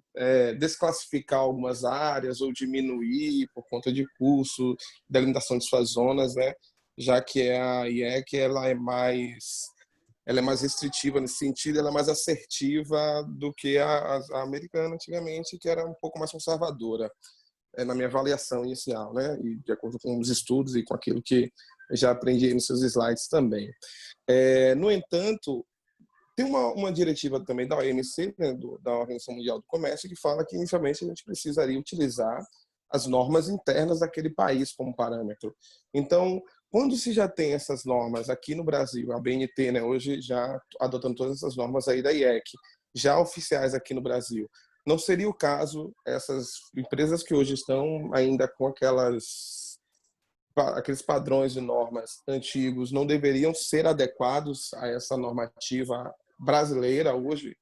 desclassificar algumas áreas ou diminuir por conta de custo, delimitação de suas zonas, né? Já que a IEC ela é mais restritiva nesse sentido, ela é mais assertiva do que a americana antigamente, que era um pouco mais conservadora, na minha avaliação inicial, né? E de acordo com os estudos e com aquilo que eu já aprendi nos seus slides também. No entanto, tem uma diretiva também da OMC, né, da Organização Mundial do Comércio, que fala que inicialmente a gente precisaria utilizar as normas internas daquele país como parâmetro. Então, quando se já tem essas normas aqui no Brasil, a BNT, né, hoje já adotando todas essas normas aí da IEC, já oficiais aqui no Brasil, não seria o caso essas empresas que hoje estão ainda com aqueles padrões de normas antigos não deveriam ser adequados a essa normativa brasileira hoje?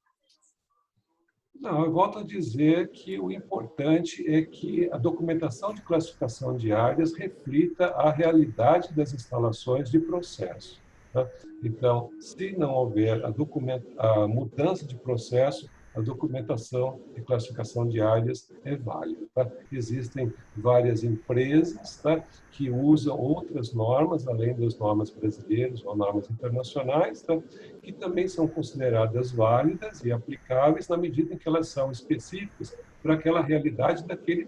Não, eu volto a dizer que o importante é que a documentação de classificação de áreas reflita a realidade das instalações de processo. Tá? Então, se não houver a mudança de processo, a documentação de classificação de áreas é válida. Tá? Existem várias empresas, tá, que usam outras normas, além das normas brasileiras ou normas internacionais, tá, que também são consideradas válidas e aplicáveis na medida em que elas são específicas para aquela realidade daquele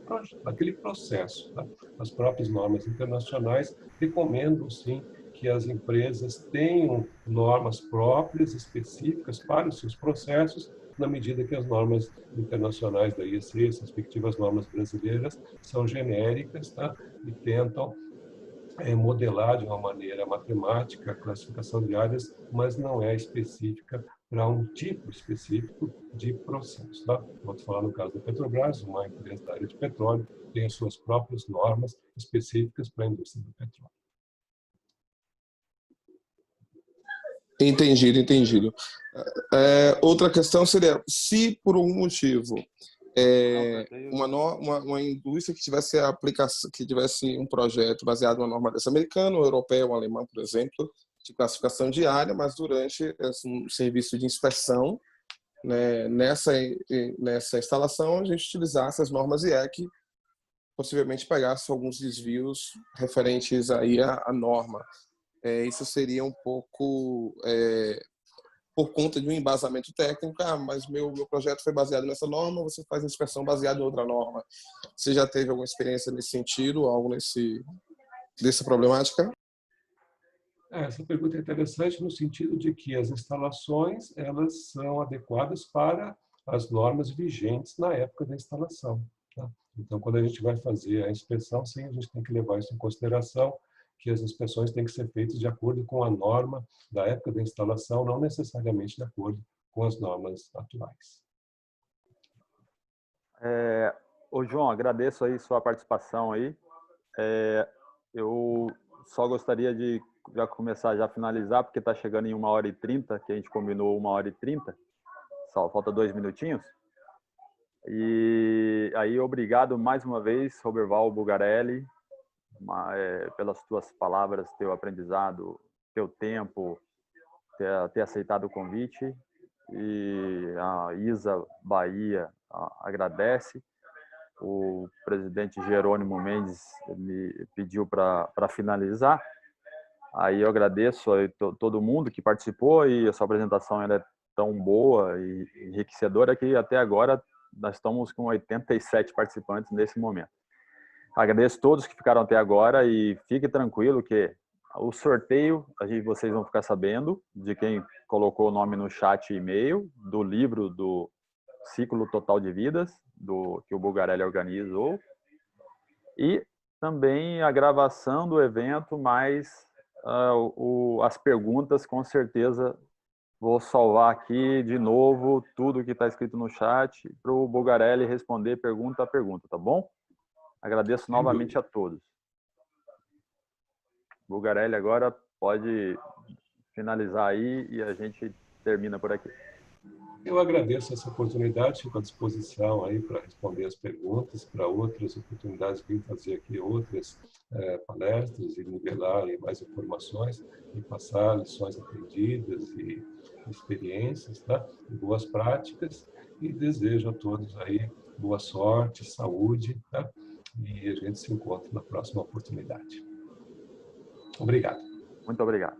processo. Tá? As próprias normas internacionais recomendam, sim, que as empresas tenham normas próprias, específicas para os seus processos, na medida que as normas internacionais da IEC, as respectivas normas brasileiras, são genéricas, tá? E tentam modelar de uma maneira matemática a classificação de áreas, mas não é específica para um tipo específico de processo. Tá? Vou falar no caso da Petrobras, uma empresa da área de petróleo, tem as suas próprias normas específicas para a indústria do petróleo. Entendido. Outra questão seria, se por algum motivo uma indústria que tivesse um projeto baseado numa norma dessa americana, ou europeia, ou alemã, por exemplo, de classificação de área, mas durante um serviço de inspeção, né, nessa instalação, a gente utilizasse as normas IEC, possivelmente pegasse alguns desvios referentes aí à norma. Isso seria um pouco por conta de um embasamento técnico. Mas meu projeto foi baseado nessa norma, você faz inspeção baseada em outra norma. Você já teve alguma experiência nesse sentido, algo dessa problemática? Essa pergunta é interessante no sentido de que as instalações elas são adequadas para as normas vigentes na época da instalação. Tá? Então, quando a gente vai fazer a inspeção, sim, a gente tem que levar isso em consideração, que as inspeções têm que ser feitas de acordo com a norma da época da instalação, não necessariamente de acordo com as normas atuais. Ô João, agradeço aí sua participação aí. Eu só gostaria de já começar a finalizar, porque está chegando em 1h30, que a gente combinou 1h30, só falta 2 minutinhos. E aí, obrigado mais uma vez, Roberval Bulgarelli, pelas tuas palavras, teu aprendizado, teu tempo, ter aceitado o convite. E a ISA Bahia agradece. O presidente Jerônimo Mendes me pediu para finalizar. Aí eu agradeço a todo mundo que participou, e a sua apresentação ela é tão boa e enriquecedora que até agora nós estamos com 87 participantes nesse momento. Agradeço a todos que ficaram até agora e fique tranquilo que o sorteio, vocês vão ficar sabendo de quem colocou o nome no chat e e-mail do livro do Ciclo Total de Vidas, que o Bulgarelli organizou, e também a gravação do evento, mais as perguntas, com certeza vou salvar aqui de novo tudo que está escrito no chat para o Bulgarelli responder pergunta a pergunta, tá bom? Agradeço novamente a todos. Bulgarelli, agora pode finalizar aí e a gente termina por aqui. Eu agradeço essa oportunidade, fico à disposição aí para responder as perguntas, para outras oportunidades vir fazer aqui outras palestras e nivelar mais informações e passar lições aprendidas e experiências, tá? E boas práticas, e desejo a todos aí boa sorte, saúde, tá? E a gente se encontra na próxima oportunidade. Obrigado. Muito obrigado.